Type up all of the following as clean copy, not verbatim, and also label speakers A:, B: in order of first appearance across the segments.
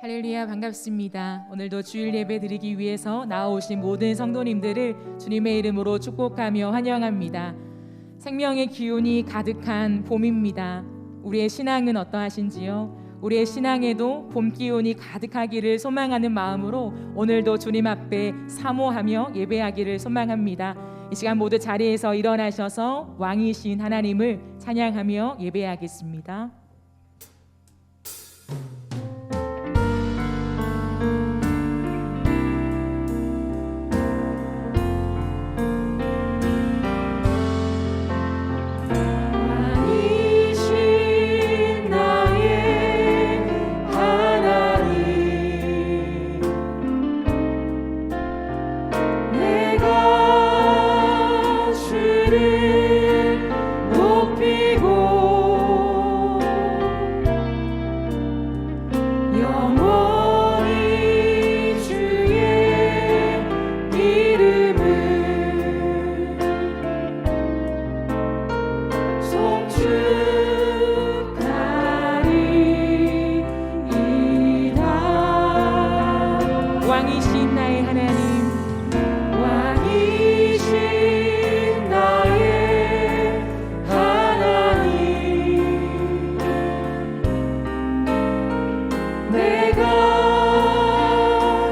A: 할렐루야, 반갑습니다. 오늘도 주일 예배 드리기 위해서 나오신 모든 성도님들을 주님의 이름으로 축복하며 환영합니다. 생명의 기운이 가득한 봄입니다. 우리의 신앙은 어떠하신지요? 우리의 신앙에도 봄 기운이 가득하기를 소망하는 마음으로 오늘도 주님 앞에 사모하며 예배하기를 소망합니다. 이 시간 모두 자리에서 일어나셔서 왕이신 하나님을 찬양하며 예배하겠습니다. 왕이신 나의 하나님, 왕이신 나의 하나님, 내가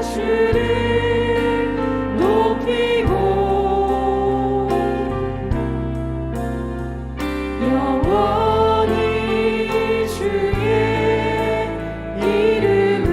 A: 주를 높이고 영원히 주의 이름을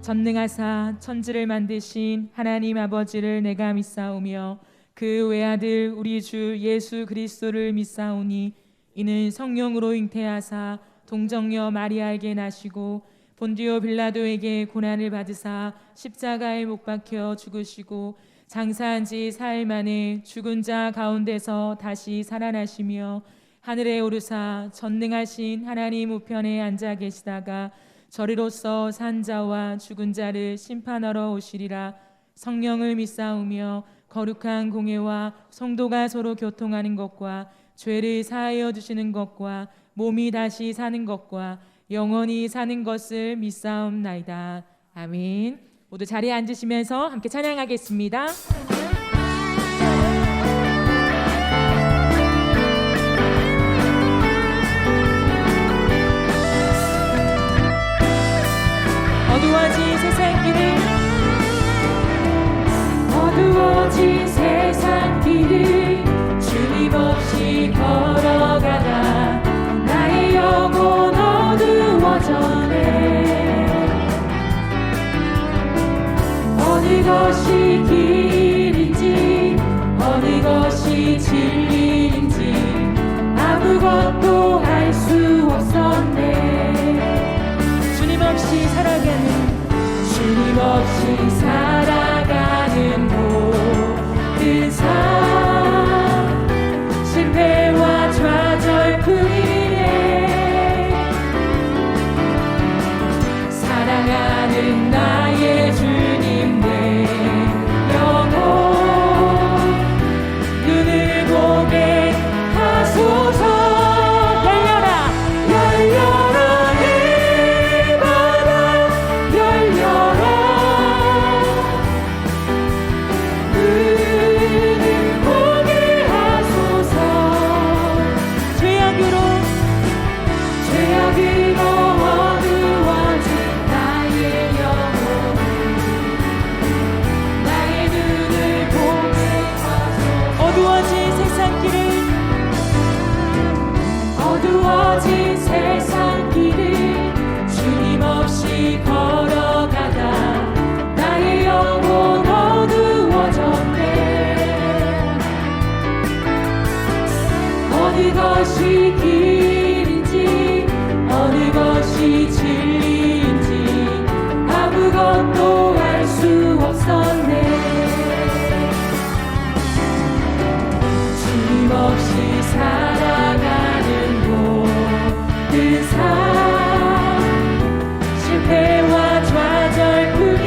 A: 전능하사 천지를 만드신 하나님 아버지를 내가 믿사오며 그 외아들 우리 주 예수 그리스도를 믿사오니 이는 성령으로 잉태하사 동정녀 마리아에게 나시고 본디오 빌라도에게 고난을 받으사 십자가에 못 박혀 죽으시고 장사한 지 사흘 만에 죽은 자 가운데서 다시 살아나시며 하늘에 오르사 전능하신 하나님 우편에 앉아 계시다가 저리로서 산 자와 죽은 자를 심판하러 오시리라. 성령을 믿사오며 거룩한 공회와 성도가 서로 교통하는 것과 죄를 사하여 주시는 것과 몸이 다시 사는 것과 영원히 사는 것을 믿사옵나이다. 아멘. 모두 자리에 앉으시면서 함께 찬양하겠습니다. 어두워진 세상 길을 어두워진 세상 길을 주님 없이 걸어가다 나의 영혼 어두워졌네. 어느 것이 길인지 어느 것이 진리인지 아무것도 알 수 없었네. 주님 없이 살아가는 모든 삶 실패와 좌절뿐이네. 사랑하는 나의 주님 내 영혼 눈을 보게 하소서. 어두워진 세상 길을 주님 없이 걸어가다 나의 영혼 어두워졌네. 어느 것이 길인지 어느 것이 진리인지 아무것도 알 수 없었네. 주님 없이 살아가는 모든 삶 실패와 좌절뿐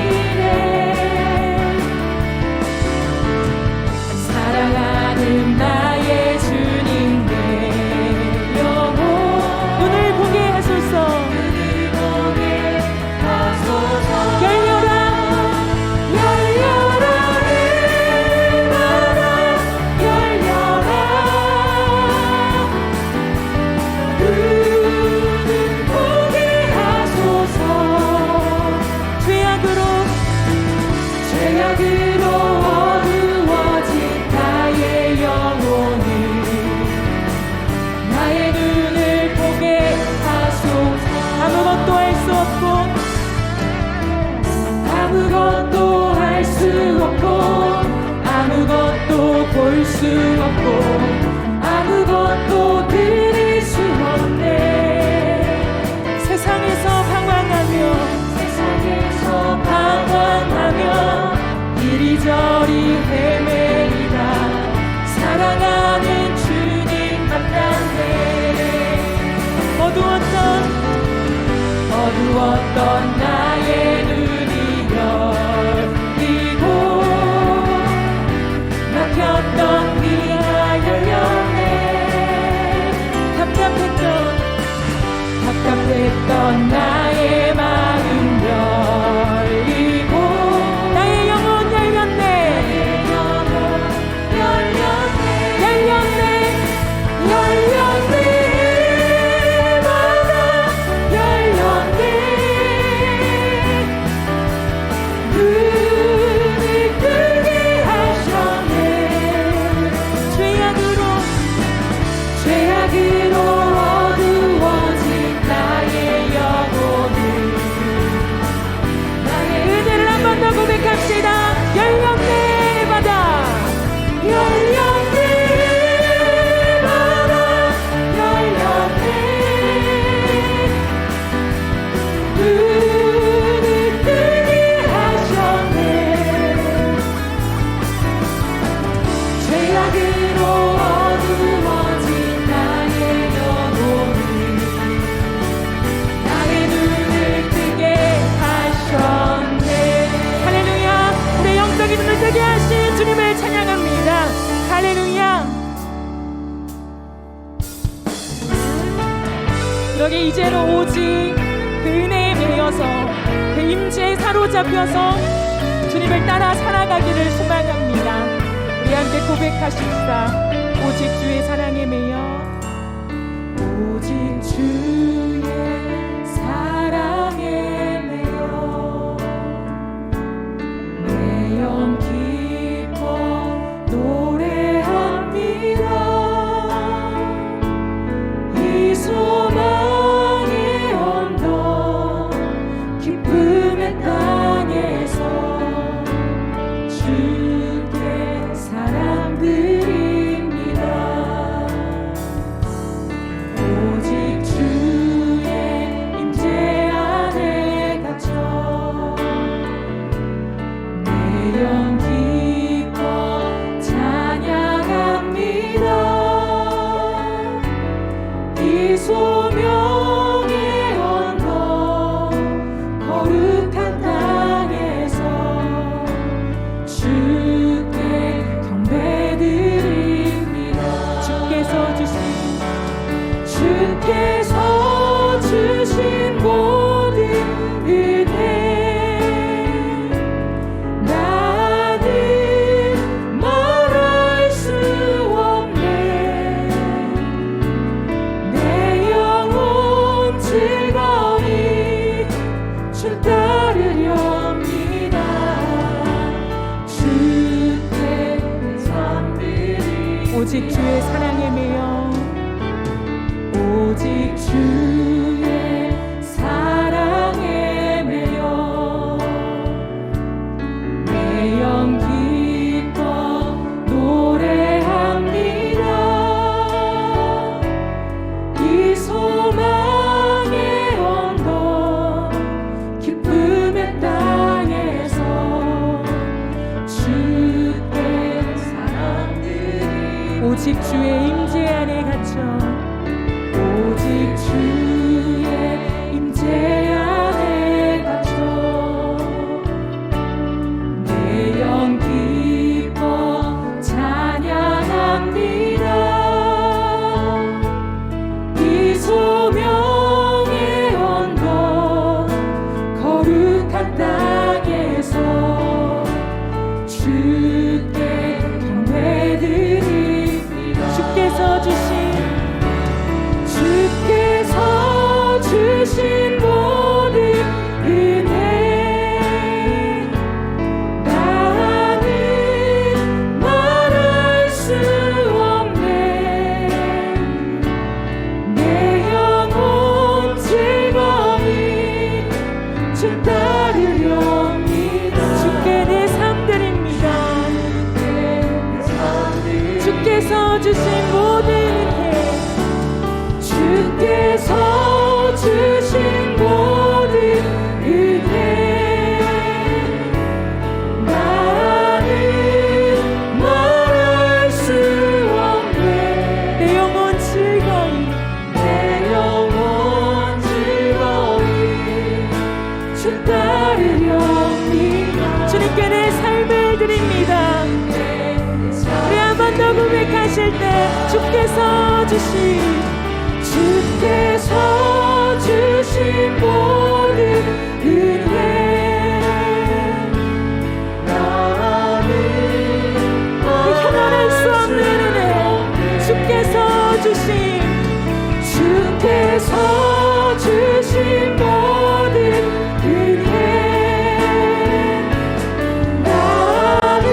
A: 없고 아무것도 드릴 수 없네. 세상에서 방황하며 이리저리 헤매이다 사랑하는 주님 만났네. 어두웠던 나의 눈이 열리고 막혔던 귀가 열렸네. 답답했던 나의 마음 열리고 나의 영혼 열렸네. 죄악으로 어두워진 나의 영혼을 나의 은혜를 한 번 더 고백합시다. 열렸네 바다 열렸네 바다 열렸네. 눈을 뜨게 하셨네. 죄악으로 어두워진 나의 영혼을 나의 눈을 뜨게 하셨네. 할렐루야. 우리의 영적인 눈을 뜨게 하신 주님을 찬양합니다. 할렐루야. 그러게 이제는 오직 그 은혜에 매여서 그 임재에 사로잡혀서 주님을 따라 살아가기를 소망합니다. 우리 함께 고백하십시다. 오직 주의 사랑에 매여 오직 주의 사랑에 매여 내 영 기뻐 노래합니다. 이 소망의 언덕 기쁨의 땅에서 주께 사랑드립니다. 오직 주의 임재 안에 갇혀 내 영 기뻐 찬양합니다. 이 소명의 언덕 거룩한 땅에서 주께 경배드립니다. 주께서 주신 모든 은혜 나는 말할 수 없네. 내 영혼 즐거이 주 따르렵니다. 주께 선드리 오직 주의 사랑에 매여 오직 주의 사랑에 매여 내 영 기뻐 노래합니다. 이 소망의 언덕 기쁨의 땅에서 주께 사랑드리 오직 주의 임재 안에 갇혀 오직 주의 임재 안에 갇혀 내 영 기뻐 찬양합니다. 이 소명의 언덕 거룩한 땅에서 주께 경배드립니다. 주께서 주신 모든 주신 모든 은혜, 주께서 주신 모든 은혜, 나는 말할 수 없네. 내 영혼 즐거이, 내 영혼 즐거이 주 따르렵니다. 주님께 내 삶을 드립니다. 우리 한 번 더 고백하실 때 주께서 주신 모든 은혜, 나는 현현할 수 없는 은혜, 주께서 주신 모든 은혜, 나는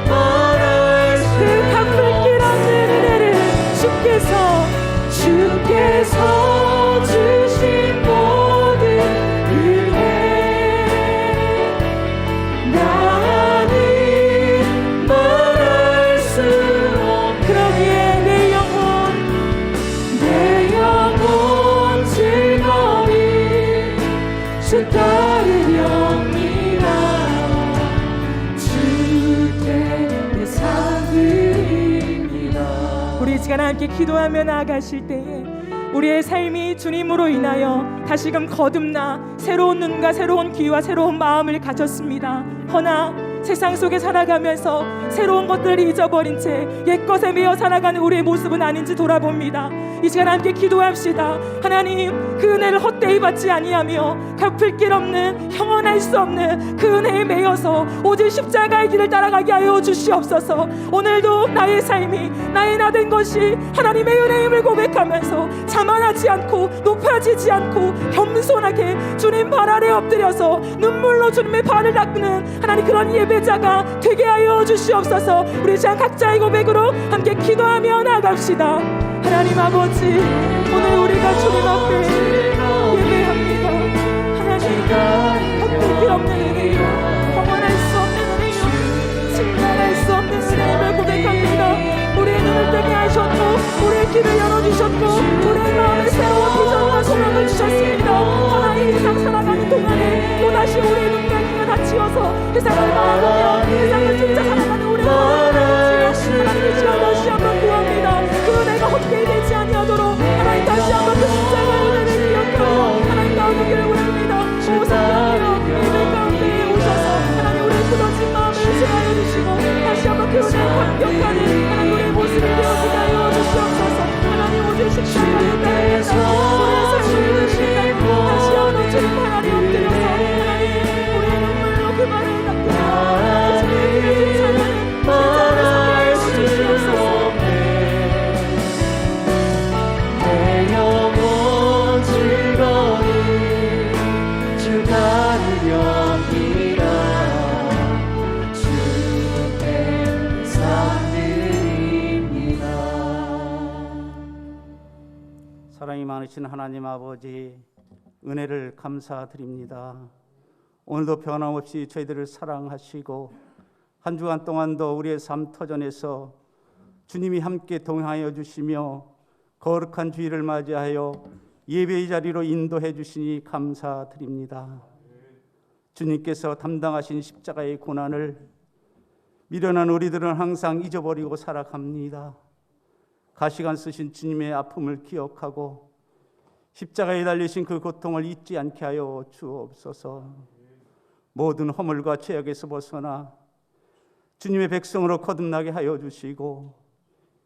A: 말할 수 그 갚을 길 없는 은혜를 주께서 주신 모든 은혜, 나는 말할 수 없네. 그러기에 내 영혼 즐거이 주 따르렵니다. 주께 내 삶 드립니다. 우리 이 시간 함께 기도하며 나아가실 때에 우리의 삶이 주님으로 인하여 다시금 거듭나 새로운 눈과 새로운 귀와 새로운 마음을 가졌습니다. 허나 세상 속에 살아가면서 새로운 것들을 잊어버린 채 옛것에 매여 살아가는 우리의 모습은 아닌지 돌아봅니다. 이 시간 함께 기도합시다. 하나님, 그 은혜를 헛되이 받지 아니하며 갚을 길 없는, 형언할 수 없는 그 은혜에 매여서 오직 십자가의 길을 따라가게 하여 주시옵소서. 오늘도 나의 삶이 나의 나된 것이 하나님의 은혜임을 고백하면서 자만하지 않고 높아지지 않고 겸손하게 주님 발 아래 엎드려서 눈물로 주님의 발을 닦는 하나님 그런 예배자가 되게 하여 주시옵소서. 우리 시간 각자의 고백으로 함께 기도하며 나아갑시다. 하나님 아버지, 오늘 우리가 주님 앞에 예배합니다. 하나님, 헛될 길 없는 은혜요, 평안할 수 없는 은혜요, 칭찬할 수 없는 은혜임을 고백합니다. 우리의 눈을 뜨게 하셨고 우리의 길을 열어주셨고 우리의 마음에 새로운 비전과 소망을 주셨습니다. 하나님, 이 세상 살아가는 동안에 또다시 우리의 눈가기가 닫히어서 세상을 바라보며 세상을 쫓아 살아가는 우리의 마음을 주여 하나님의 시간 다시 한번 구합니다. 그 은혜가 헛되이 되지 아니하도록 하나님 다시 한번 그 십자가의 은혜를 기억하여 하나님 나오기를 원합니다. 오 성령이여, 예배 가운데 오셔서 하나님 우리의 굳어진 마음을 제하여 주시고 다시 한번 그 은혜에 감격하는 하나님 우리의 모습을 되어지게 하여 주시옵소서. 하나님, 오직 십자가를 따르겠다 우리의 삶을 위시다 다시 한번 주님 발 아래 엎드려서 하나님 우리의 눈물로 그 발을 닦으며 주님의 길을 칭찬하는 진짜 우리 삶을 주시옵소서.
B: 내 영혼 즐거이 주 따르렵니다. 주께 상 드립니다.
C: 사랑이 많으신 하나님 아버지, 은혜를 감사드립니다. 오늘도 변함없이 저희들을 사랑하시고 한 주간 동안도 우리의 삶 터전에서 주님이 함께 동행하여 주시며 거룩한 주일을 맞이하여 예배의 자리로 인도해 주시니 감사드립니다. 주님께서 담당하신 십자가의 고난을 미련한 우리들은 항상 잊어버리고 살아갑니다. 가시관 쓰신 주님의 아픔을 기억하고 십자가에 달리신 그 고통을 잊지 않게 하여 주옵소서. 모든 허물과 죄악에서 벗어나 주님의 백성으로 거듭나게 하여 주시고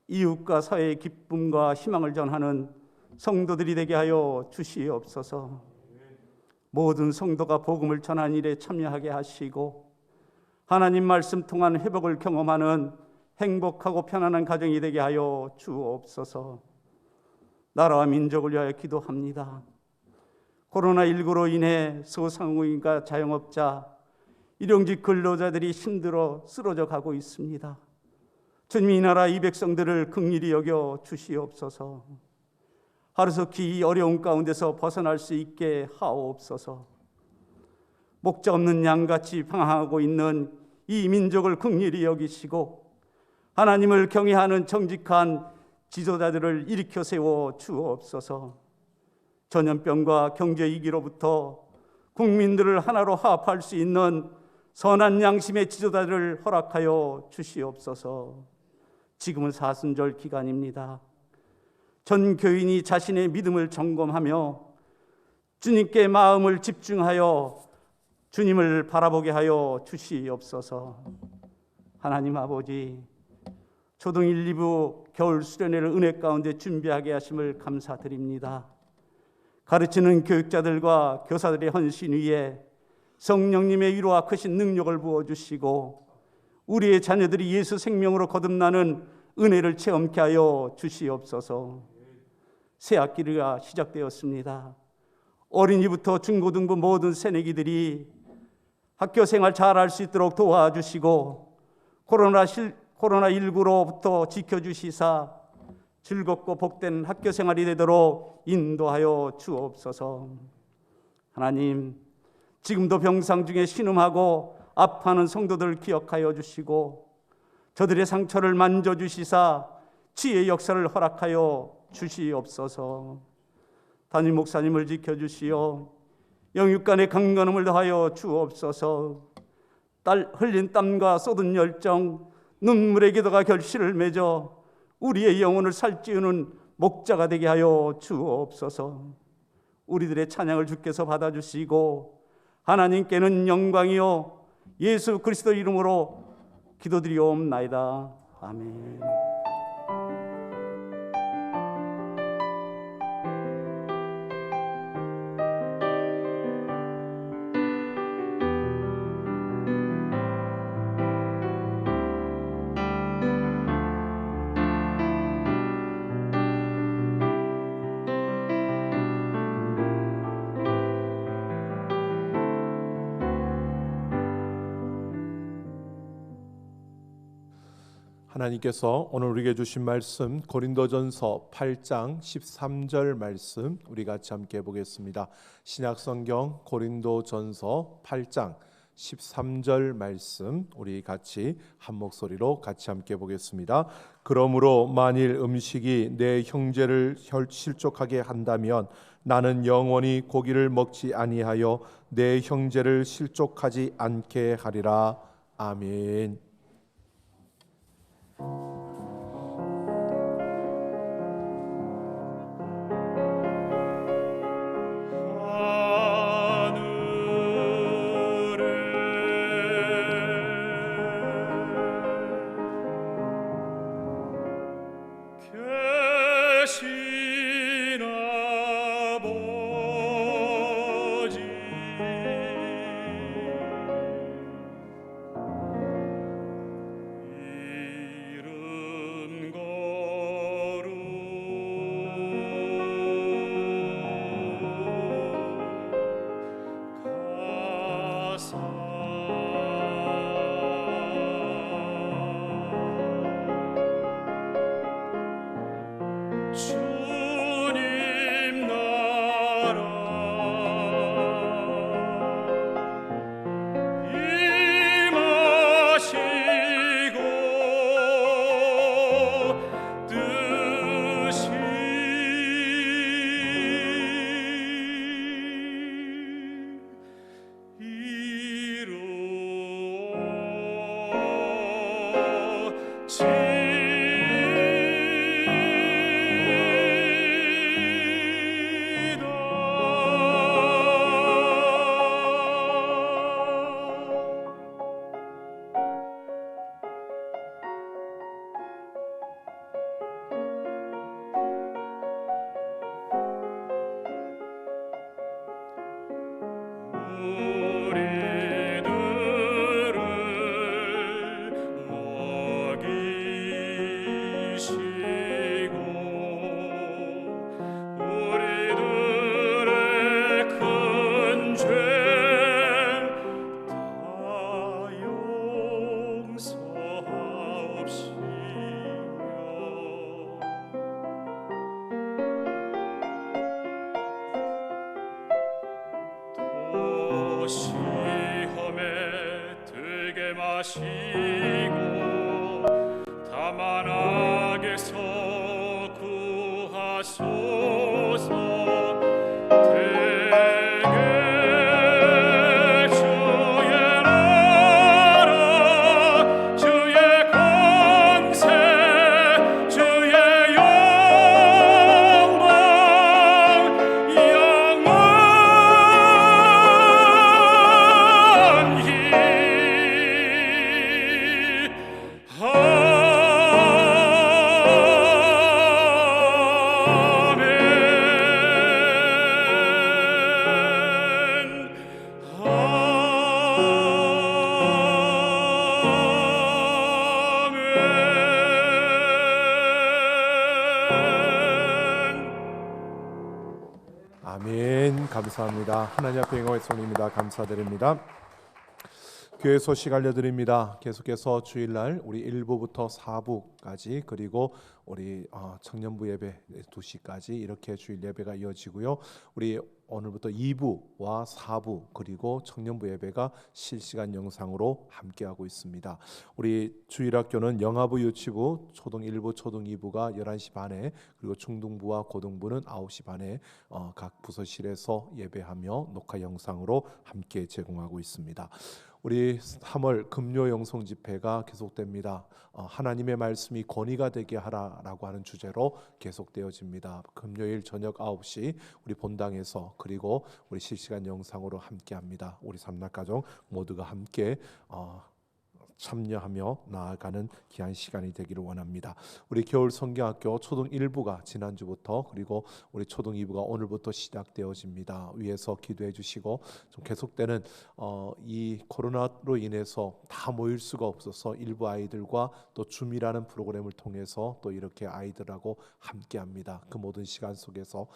C: 이웃과 사회의 기쁨과 희망을 전하는 성도들이 되게 하여 주시옵소서. 모든 성도가 복음을 전하는 일에 참여하게 하시고 하나님 말씀 통한 회복을 경험하는 행복하고 편안한 가정이 되게 하여 주옵소서. 나라와 민족을 위하여 기도합니다. 코로나19로 인해 소상공인과 자영업자, 일용직 근로자들이 힘들어 쓰러져 가고 있습니다. 주님, 이 나라 이 백성들을 긍휼히 여겨 주시옵소서. 하루속히 이 어려운 가운데서 벗어날 수 있게 하옵소서. 목자 없는 양같이 방황하고 있는 이 민족을 긍휼히 여기시고 하나님을 경외하는 정직한 지도자들을 일으켜 세워 주옵소서. 전염병과 경제 위기로부터 국민들을 하나로 화합할 수 있는 선한 양심의 지도자들을 허락하여 주시옵소서. 지금은 사순절 기간입니다. 전 교인이 자신의 믿음을 점검하며 주님께 마음을 집중하여 주님을 바라보게 하여 주시옵소서. 하나님 아버지, 초등 1, 2부 겨울 수련회를 은혜 가운데 준비하게 하심을 감사드립니다. 가르치는 교육자들과 교사들의 헌신 위에 성령님의 위로와 크신 능력을 부어주시고 우리의 자녀들이 예수 생명으로 거듭나는 은혜를 체험케 하여 주시옵소서. 새 학기가 시작되었습니다. 어린이부터 중고등부 모든 새내기들이 학교 생활 잘할 수 있도록 도와주시고 코로나19로부터 지켜주시사 즐겁고 복된 학교 생활이 되도록 인도하여 주옵소서. 하나님, 지금도 병상 중에 신음하고 아파하는 성도들을 기억하여 주시고 저들의 상처를 만져주시사 치유의 역사를 허락하여 주시옵소서. 담임 목사님을 지켜주시어 영육간의 강건함을 더하여 주옵소서. 흘린 땀과 쏟은 열정, 눈물의 기도가 결실을 맺어 우리의 영혼을 살찌우는 목자가 되게 하여 주옵소서. 우리들의 찬양을 주께서 받아주시고 하나님께는 영광이요 예수 그리스도 이름으로 기도드리옵나이다. 아멘.
D: 하나님께서 오늘 우리에게 주신 말씀 고린도전서 8장 13절 말씀 우리 같이 함께 보겠습니다. 신약성경 고린도전서 8장 13절 말씀 우리 같이 한 목소리로 같이 함께 보겠습니다. 그러므로 만일 음식이 내 형제를 실족하게 한다면 나는 영원히 고기를 먹지 아니하여 내 형제를 실족하지 않게 하리라. 아멘.
E: 시험에 들게 마시고 악에서 구하소서.
D: 아멘. 감사합니다. 하나님 앞에 영광의 손입니다. 감사드립니다. 교회 소식 알려드립니다. 계속해서 주일날 우리 1부부터 4부까지 그리고 우리 청년부 예배 2시까지 이렇게 주일 예배가 이어지고요. 우리 오늘부터 2부와 4부 그리고 청년부 예배가 실시간 영상으로 함께하고 있습니다. 우리 주일학교는 영아부, 유치부, 초등 1부, 초등 2부가 11시 반에 그리고 중등부와 고등부는 9시 반에 각 부서실에서 예배하며 녹화 영상으로 함께 제공하고 있습니다. 우리 3월 금요 영성 집회가 계속됩니다. 하나님의 말씀이 권위가 되게 하라라고 하는 주제로 계속되어집니다. 금요일 저녁 9시 우리 본당에서 그리고 우리 실시간 영상으로 함께합니다. 우리 삼락가족 모두가 함께 참여하며 나아가는 귀한 시간이 되기를 원합니다. 우리 겨울 성경학교 초등 1부가 지난주부터 그리고 우리 초등 2부가 오늘부터 시작되어집니다. 위에서 기도해 주시고 좀 계속되는 이 코로나로 인해서 다 모일 수가 없어서 일부 아이들과 또 줌이라는 프로그램을 통해서 또 이렇게 아이들하고 함께합니다. 그 모든 시간 속에서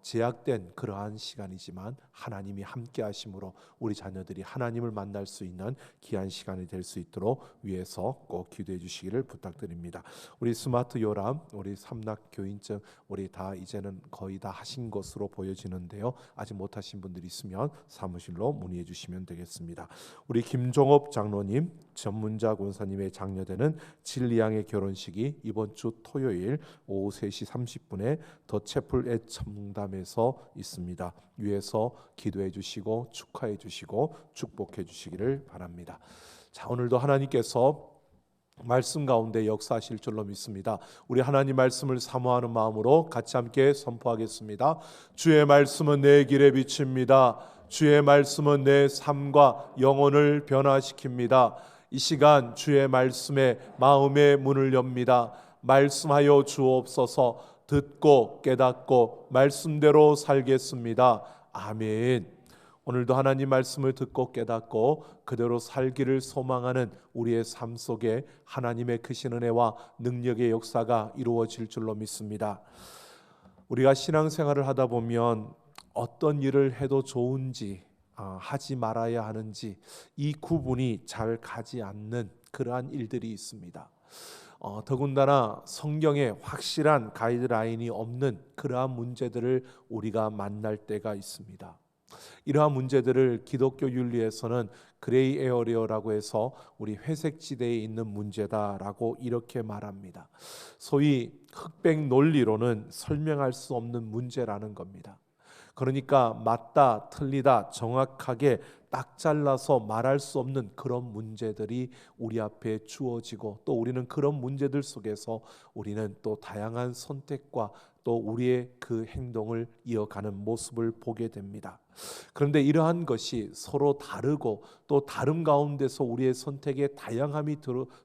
D: 제약된 그러한 시간이지만 하나님이 함께하심으로 우리 자녀들이 하나님을 만날 수 있는 귀한 시간이 될 수 있도록 위에서 꼭 기도해 주시기를 부탁드립니다. 우리 스마트 요람, 우리 삼락 교인증 우리 다 이제는 거의 다 하신 것으로 보여지는데요. 아직 못하신 분들이 있으면 사무실로 문의해 주시면 되겠습니다. 우리 김종업 장로님, 전문자 권사님의 장려되는 진리양의 결혼식이 이번 주 토요일 오후 3시 30분에 더 채플 앳 청담에서 있습니다. 위에서 기도해 주시고 축하해 주시고 축복해 주시기를 바랍니다. 자, 오늘도 하나님께서 말씀 가운데 역사하실 줄로 믿습니다. 우리 하나님 말씀을 사모하는 마음으로 같이 함께 선포하겠습니다. 주의 말씀은 내 길에 비칩니다. 주의 말씀은 내 삶과 영혼을 변화시킵니다. 이 시간 주의 말씀에 마음의 문을 엽니다. 말씀하여 주옵소서. 듣고 깨닫고 말씀대로 살겠습니다. 아멘. 오늘도 하나님 말씀을 듣고 깨닫고 그대로 살기를 소망하는 우리의 삶 속에 하나님의 크신 은혜와 능력의 역사가 이루어질 줄로 믿습니다. 우리가 신앙생활을 하다 보면 어떤 일을 해도 좋은지 하지 말아야 하는지 이 구분이 잘 가지 않는 그러한 일들이 있습니다. 더군다나 성경에 확실한 가이드라인이 없는 그러한 문제들을 우리가 만날 때가 있습니다. 이러한 문제들을 기독교 윤리에서는 그레이 에어리어라고 해서 우리 회색 지대에 있는 문제다라고 이렇게 말합니다. 소위 흑백 논리로는 설명할 수 없는 문제라는 겁니다. 그러니까 맞다, 틀리다, 정확하게 딱 잘라서 말할 수 없는 그런 문제들이 우리 앞에 주어지고 또 우리는 그런 문제들 속에서 우리는 또 다양한 선택과 또 우리의 그 행동을 이어가는 모습을 보게 됩니다. 그런데 이러한 것이 서로 다르고 또 다른 가운데서 우리의 선택에 다양함이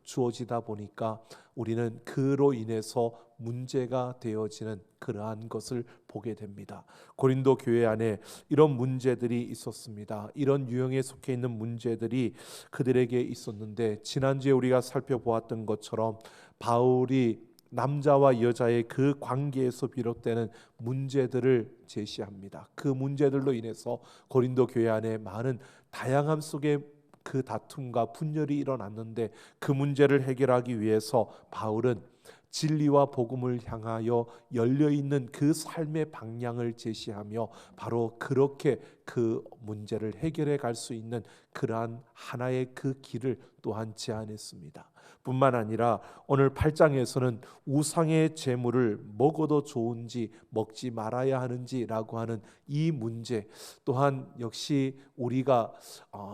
D: 주어지다 보니까 우리는 그로 인해서 문제가 되어지는 그러한 것을 보게 됩니다. 고린도 교회 안에 이런 문제들이 있었습니다. 이런 유형에 속해 있는 문제들이 그들에게 있었는데 지난주에 우리가 살펴보았던 것처럼 바울이 남자와 여자의 그 관계에서 비롯되는 문제들을 제시합니다. 그 문제들로 인해서 고린도 교회 안에 많은 다양함 속에 그 다툼과 분열이 일어났는데 그 문제를 해결하기 위해서 바울은 진리와 복음을 향하여 열려있는 그 삶의 방향을 제시하며 바로 그렇게 그 문제를 해결해 갈 수 있는 그러한 하나의 그 길을 또한 제안했습니다. 뿐만 아니라 오늘 8장에서는 우상의 제물을 먹어도 좋은지 먹지 말아야 하는지라고 하는 이 문제 또한 역시 우리가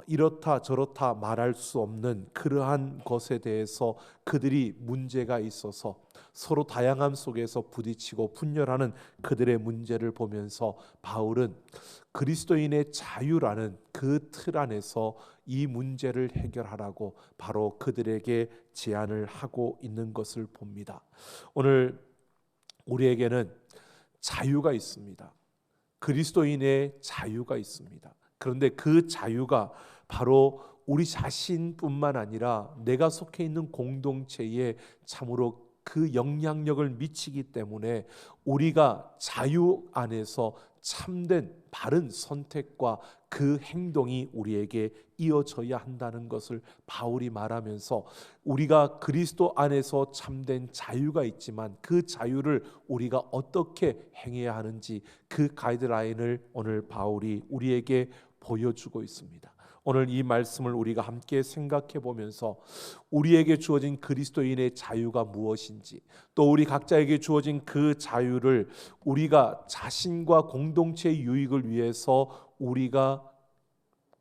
D: 이렇다 저렇다 말할 수 없는 그러한 것에 대해서 그들이 문제가 있어서 서로 다양함 속에서 부딪히고 분열하는 그들의 문제를 보면서 바울은 그리스도인의 자유라는 그 틀 안에서 이 문제를 해결하라고 바로 그들에게 제안을 하고 있는 것을 봅니다. 오늘 우리에게는 자유가 있습니다. 그리스도인의 자유가 있습니다. 그런데 그 자유가 바로 우리 자신뿐만 아니라 내가 속해 있는 공동체에 참으로 그 영향력을 미치기 때문에 우리가 자유 안에서 참된 바른 선택과 그 행동이 우리에게 이어져야 한다는 것을 바울이 말하면서 우리가 그리스도 안에서 참된 자유가 있지만 그 자유를 우리가 어떻게 행해야 하는지 그 가이드라인을 오늘 바울이 우리에게 보여주고 있습니다. 오늘 이 말씀을 우리가 함께 생각해 보면서 우리에게 주어진 그리스도인의 자유가 무엇인지, 또 우리 각자에게 주어진 그 자유를 우리가 자신과 공동체의 유익을 위해서 우리가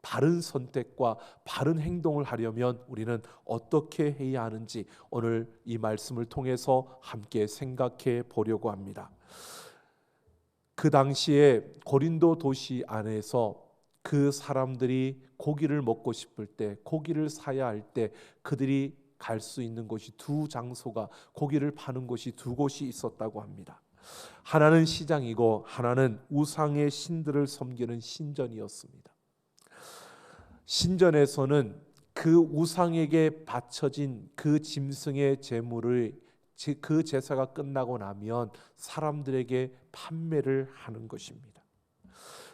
D: 바른 선택과 바른 행동을 하려면 우리는 어떻게 해야 하는지 오늘 이 말씀을 통해서 함께 생각해 보려고 합니다. 그 당시에 고린도 도시 안에서 그 사람들이 고기를 먹고 싶을 때, 고기를 사야 할 때 그들이 갈 수 있는 곳이 두 장소가, 고기를 파는 곳이 두 곳이 있었다고 합니다. 하나는 시장이고 하나는 우상의 신들을 섬기는 신전이었습니다. 신전에서는 그 우상에게 바쳐진 그 짐승의 제물을 그 제사가 끝나고 나면 사람들에게 판매를 하는 것입니다.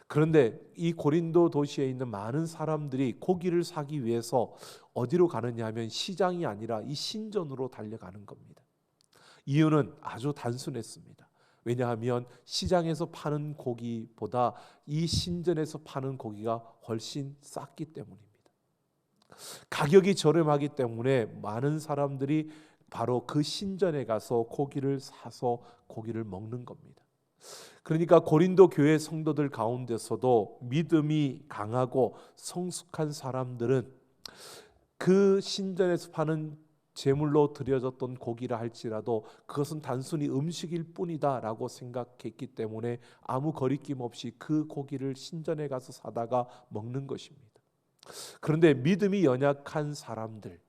D: 그런데 이 고린도 도시에 있는 많은 사람들이 고기를 사기 위해서 어디로 가느냐 하면 시장이 아니라 이 신전으로 달려가는 겁니다. 이유는 아주 단순했습니다. 왜냐하면 시장에서 파는 고기보다 이 신전에서 파는 고기가 훨씬 쌌기 때문입니다. 가격이 저렴하기 때문에 많은 사람들이 바로 그 신전에 가서 고기를 사서 고기를 먹는 겁니다. 그러니까 고린도 교회 성도들 가운데서도 믿음이 강하고 성숙한 사람들은 그 신전에서 파는 제물로 드려졌던 고기라 할지라도 그것은 단순히 음식일 뿐이다 라고 생각했기 때문에 아무 거리낌 없이 그 고기를 신전에 가서 사다가 먹는 것입니다. 그런데 믿음이 연약한 사람들,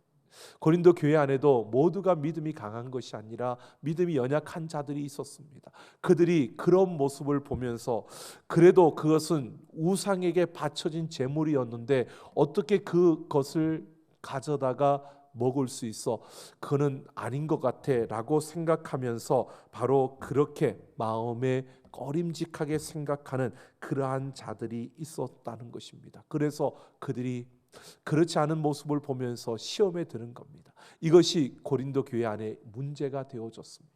D: 고린도 교회 안에도 모두가 믿음이 강한 것이 아니라 믿음이 연약한 자들이 있었습니다. 그들이 그런 모습을 보면서 그래도 그것은 우상에게 바쳐진 제물이었는데 어떻게 그것을 가져다가 먹을 수 있어? 그는 아닌 것 같아 라고 생각하면서 바로 그렇게 마음에 꺼림직하게 생각하는 그러한 자들이 있었다는 것입니다. 그래서 그들이 그렇지 않은 모습을 보면서 시험에 드는 겁니다. 이것이 고린도 교회 안에 문제가 되어졌습니다.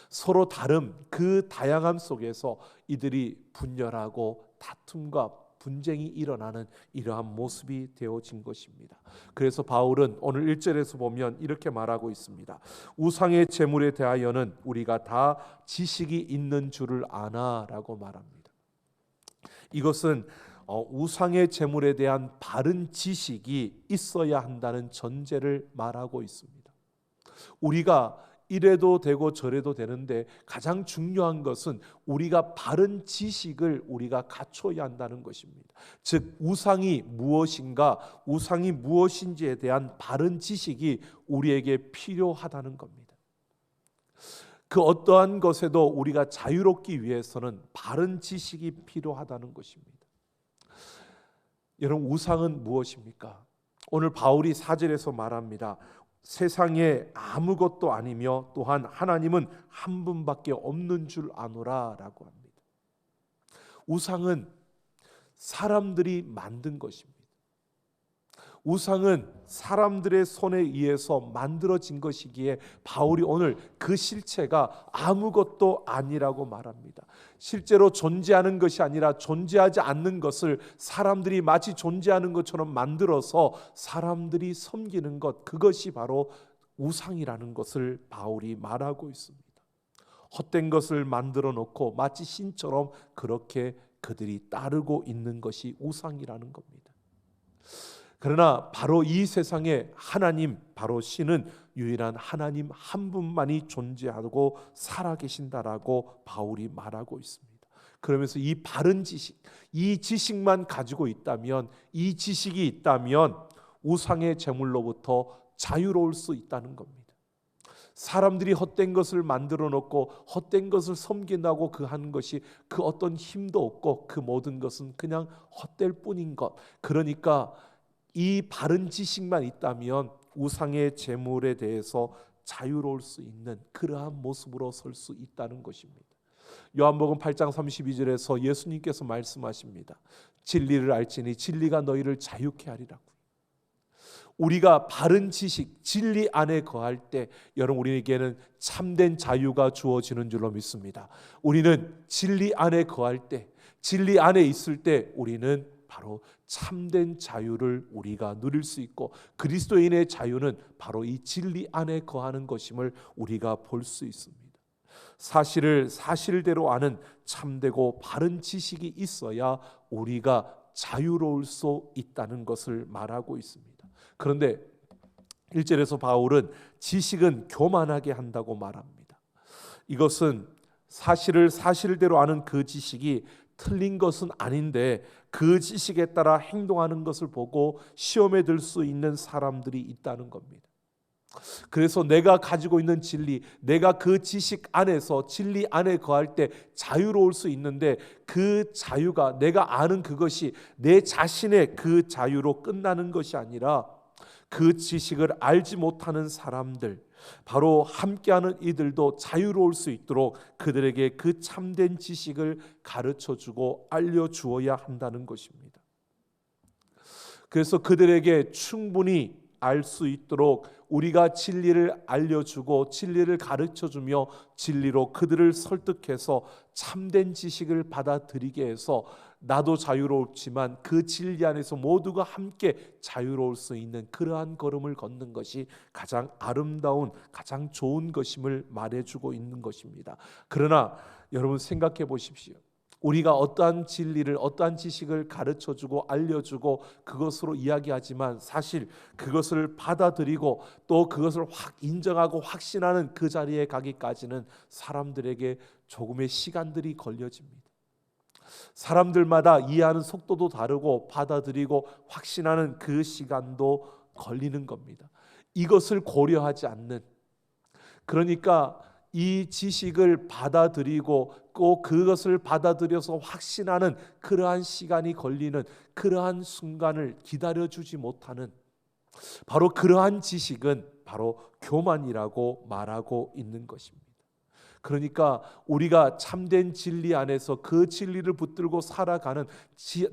D: 서로 다른 그 다양함 속에서 이들이 분열하고 다툼과 분쟁이 일어나는 이러한 모습이 되어진 것입니다. 그래서 바울은 오늘 1절에서 보면 이렇게 말하고 있습니다. 우상의 제물에 대하여는 우리가 다 지식이 있는 줄을 아나 라고 말합니다. 이것은 우상의 제물에 대한 바른 지식이 있어야 한다는 전제를 말하고 있습니다. 우리가 이래도 되고 저래도 되는데 가장 중요한 것은 우리가 바른 지식을 우리가 갖춰야 한다는 것입니다. 즉 우상이 무엇인가, 우상이 무엇인지에 대한 바른 지식이 우리에게 필요하다는 겁니다. 그 어떠한 것에도 우리가 자유롭기 위해서는 바른 지식이 필요하다는 것입니다. 여러분, 우상은 무엇입니까? 오늘 바울이 4절에서 말합니다. 세상에 아무것도 아니며 또한 하나님은 한 분밖에 없는 줄 아노라 라고 합니다. 우상은 사람들이 만든 것입니다. 우상은 사람들의 손에 의해서 만들어진 것이기에 바울이 오늘 그 실체가 아무것도 아니라고 말합니다. 실제로 존재하는 것이 아니라 존재하지 않는 것을 사람들이 마치 존재하는 것처럼 만들어서 사람들이 섬기는 것, 그것이 바로 우상이라는 것을 바울이 말하고 있습니다. 헛된 것을 만들어 놓고 마치 신처럼 그렇게 그들이 따르고 있는 것이 우상이라는 겁니다. 그러나 바로 이 세상에 하나님, 바로 신은 유일한 하나님 한 분만이 존재하고 살아계신다라고 바울이 말하고 있습니다. 그러면서 이 바른 지식, 이 지식만 가지고 있다면, 이 지식이 있다면 우상의 제물로부터 자유로울 수 있다는 겁니다. 사람들이 헛된 것을 만들어 놓고 헛된 것을 섬긴다고 그 하는 것이 그 어떤 힘도 없고 그 모든 것은 그냥 헛될 뿐인 것. 그러니까 이 바른 지식만 있다면 우상의 제물에 대해서 자유로울 수 있는 그러한 모습으로 설 수 있다는 것입니다. 요한복음 8장 32절에서 예수님께서 말씀하십니다. 진리를 알지니 진리가 너희를 자유케 하리라고. 우리가 바른 지식, 진리 안에 거할 때 여러분 우리에게는 참된 자유가 주어지는 줄로 믿습니다. 우리는 진리 안에 거할 때, 진리 안에 있을 때 우리는 바로 참된 자유를 우리가 누릴 수 있고, 그리스도인의 자유는 바로 이 진리 안에 거하는 것임을 우리가 볼 수 있습니다. 사실을 사실대로 아는 참되고 바른 지식이 있어야 우리가 자유로울 수 있다는 것을 말하고 있습니다. 그런데 1절에서 바울은 지식은 교만하게 한다고 말합니다. 이것은 사실을 사실대로 아는 그 지식이 틀린 것은 아닌데 그 지식에 따라 행동하는 것을 보고 시험에 들 수 있는 사람들이 있다는 겁니다. 그래서 내가 가지고 있는 진리, 내가 그 지식 안에서 진리 안에 거할 때 자유로울 수 있는데 그 자유가 내가 아는 그것이 내 자신의 그 자유로 끝나는 것이 아니라 그 지식을 알지 못하는 사람들, 바로 함께하는 이들도 자유로울 수 있도록 그들에게 그 참된 지식을 가르쳐주고 알려주어야 한다는 것입니다. 그래서 그들에게 충분히 알 수 있도록 우리가 진리를 알려주고 진리를 가르쳐주며 진리로 그들을 설득해서 참된 지식을 받아들이게 해서 나도 자유롭지만 그 진리 안에서 모두가 함께 자유로울 수 있는 그러한 걸음을 걷는 것이 가장 아름다운, 가장 좋은 것임을 말해주고 있는 것입니다. 그러나 여러분 생각해 보십시오. 우리가 어떠한 진리를, 어떠한 지식을 가르쳐주고 알려주고 그것으로 이야기하지만 사실 그것을 받아들이고 또 그것을 확 인정하고 확신하는 그 자리에 가기까지는 사람들에게 조금의 시간들이 걸려집니다. 사람들마다 이해하는 속도도 다르고 받아들이고 확신하는 그 시간도 걸리는 겁니다. 이것을 고려하지 않는, 그러니까 이 지식을 받아들이고 꼭 그것을 받아들여서 확신하는 그러한 시간이 걸리는 그러한 순간을 기다려주지 못하는, 바로 그러한 지식은 바로 교만이라고 말하고 있는 것입니다. 그러니까 우리가 참된 진리 안에서 그 진리를 붙들고 살아가는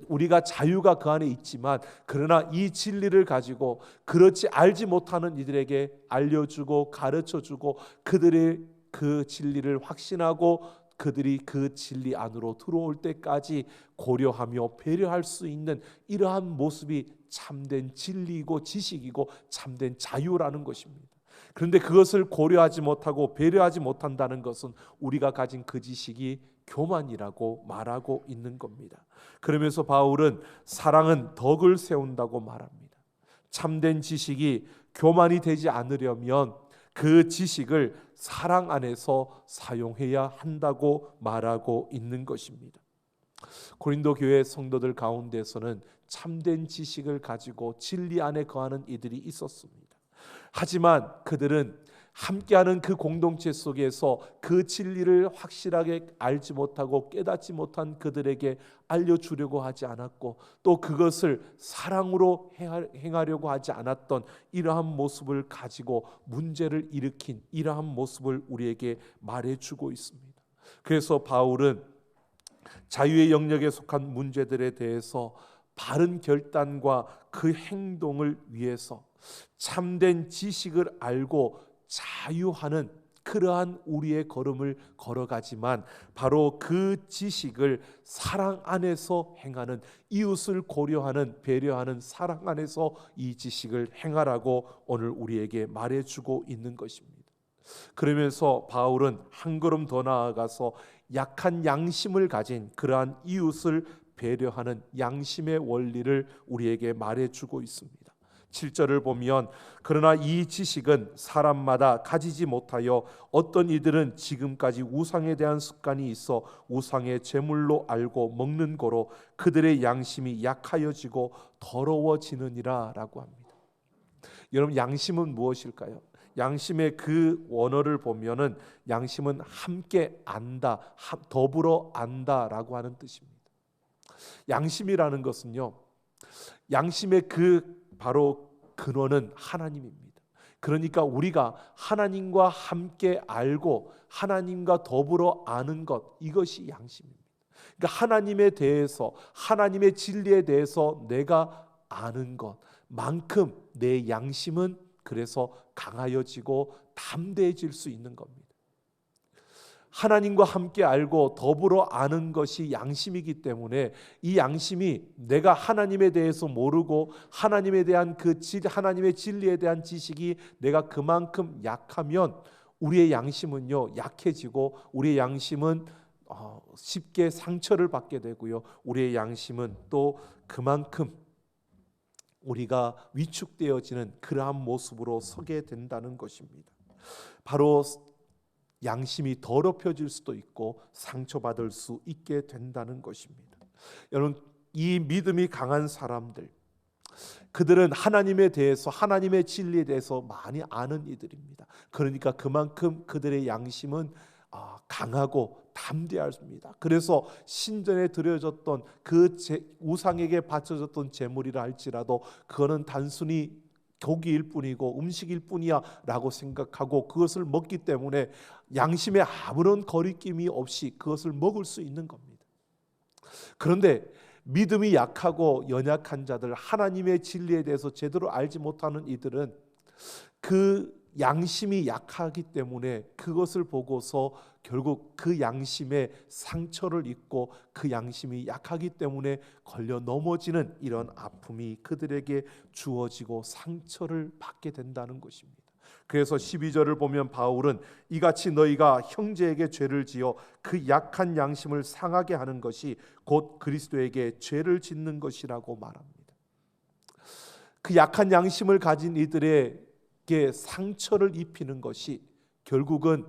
D: 우리가 자유가 그 안에 있지만, 그러나 이 진리를 가지고 그렇지 알지 못하는 이들에게 알려주고 가르쳐주고 그들의 그 진리를 확신하고 그들이 그 진리 안으로 들어올 때까지 고려하며 배려할 수 있는 이러한 모습이 참된 진리이고 지식이고 참된 자유라는 것입니다. 그런데 그것을 고려하지 못하고 배려하지 못한다는 것은 우리가 가진 그 지식이 교만이라고 말하고 있는 겁니다. 그러면서 바울은 사랑은 덕을 세운다고 말합니다. 참된 지식이 교만이 되지 않으려면 그 지식을 사랑 안에서 사용해야 한다고 말하고 있는 것입니다. 고린도 교회 성도들 가운데서는 참된 지식을 가지고 진리 안에 거하는 이들이 있었습니다. 하지만 그들은 함께하는 그 공동체 속에서 그 진리를 확실하게 알지 못하고 깨닫지 못한 그들에게 알려주려고 하지 않았고 또 그것을 사랑으로 행하려고 하지 않았던 이러한 모습을 가지고 문제를 일으킨 이러한 모습을 우리에게 말해주고 있습니다. 그래서 바울은 자유의 영역에 속한 문제들에 대해서 바른 결단과 그 행동을 위해서 참된 지식을 알고 자유하는 그러한 우리의 걸음을 걸어가지만 바로 그 지식을 사랑 안에서 행하는, 이웃을 고려하는, 배려하는 사랑 안에서 이 지식을 행하라고 오늘 우리에게 말해주고 있는 것입니다. 그러면서 바울은 한 걸음 더 나아가서 약한 양심을 가진 그러한 이웃을 배려하는 양심의 원리를 우리에게 말해주고 있습니다. 7절을 보면 그러나 이 지식은 사람마다 가지지 못하여 어떤 이들은 지금까지 우상에 대한 습관이 있어 우상의 제물로 알고 먹는 거로 그들의 양심이 약하여지고 더러워지느니라 라고 합니다. 여러분, 양심은 무엇일까요? 양심의 그 원어를 보면은 양심은 함께 안다, 더불어 안다라고 하는 뜻입니다. 양심이라는 것은요, 양심의 그 바로 근원은 하나님입니다. 그러니까 우리가 하나님과 함께 알고 하나님과 더불어 아는 것, 이것이 양심입니다. 그러니까 하나님에 대해서, 하나님의 진리에 대해서 내가 아는 것만큼 내 양심은 그래서 강하여지고 담대해질 수 있는 겁니다. 하나님과 함께 알고 더불어 아는 것이 양심이기 때문에 이 양심이 내가 하나님에 대해서 모르고 하나님에 대한 하나님의 진리에 대한 지식이 내가 그만큼 약하면 우리의 양심은요 약해지고 우리의 양심은 쉽게 상처를 받게 되고요. 우리의 양심은 또 그만큼 우리가 위축되어지는 그러한 모습으로 서게 된다는 것입니다. 바로 양심이 더럽혀질 수도 있고 상처받을 수 있게 된다는 것입니다. 여러분, 이 믿음이 강한 사람들, 그들은 하나님에 대해서, 하나님의 진리에 대해서 많이 아는 이들입니다. 그러니까 그만큼 그들의 양심은 강하고 담대합니다. 그래서 신전에 드려졌던 그 우상에게 바쳐졌던 제물이라 할지라도 그거는 단순히 고기일 뿐이고 음식일 뿐이야 라고 생각하고 그것을 먹기 때문에 양심에 아무런 거리낌이 없이 그것을 먹을 수 있는 겁니다. 그런데 믿음이 약하고 연약한 자들, 하나님의 진리에 대해서 제대로 알지 못하는 이들은 그 양심이 약하기 때문에 그것을 보고서 결국 그 양심에 상처를 입고 그 양심이 약하기 때문에 걸려 넘어지는 이런 아픔이 그들에게 주어지고 상처를 받게 된다는 것입니다. 그래서 12절을 보면 바울은 이같이 너희가 형제에게 죄를 지어 그 약한 양심을 상하게 하는 것이 곧 그리스도에게 죄를 짓는 것이라고 말합니다. 그 약한 양심을 가진 이들에게 상처를 입히는 것이 결국은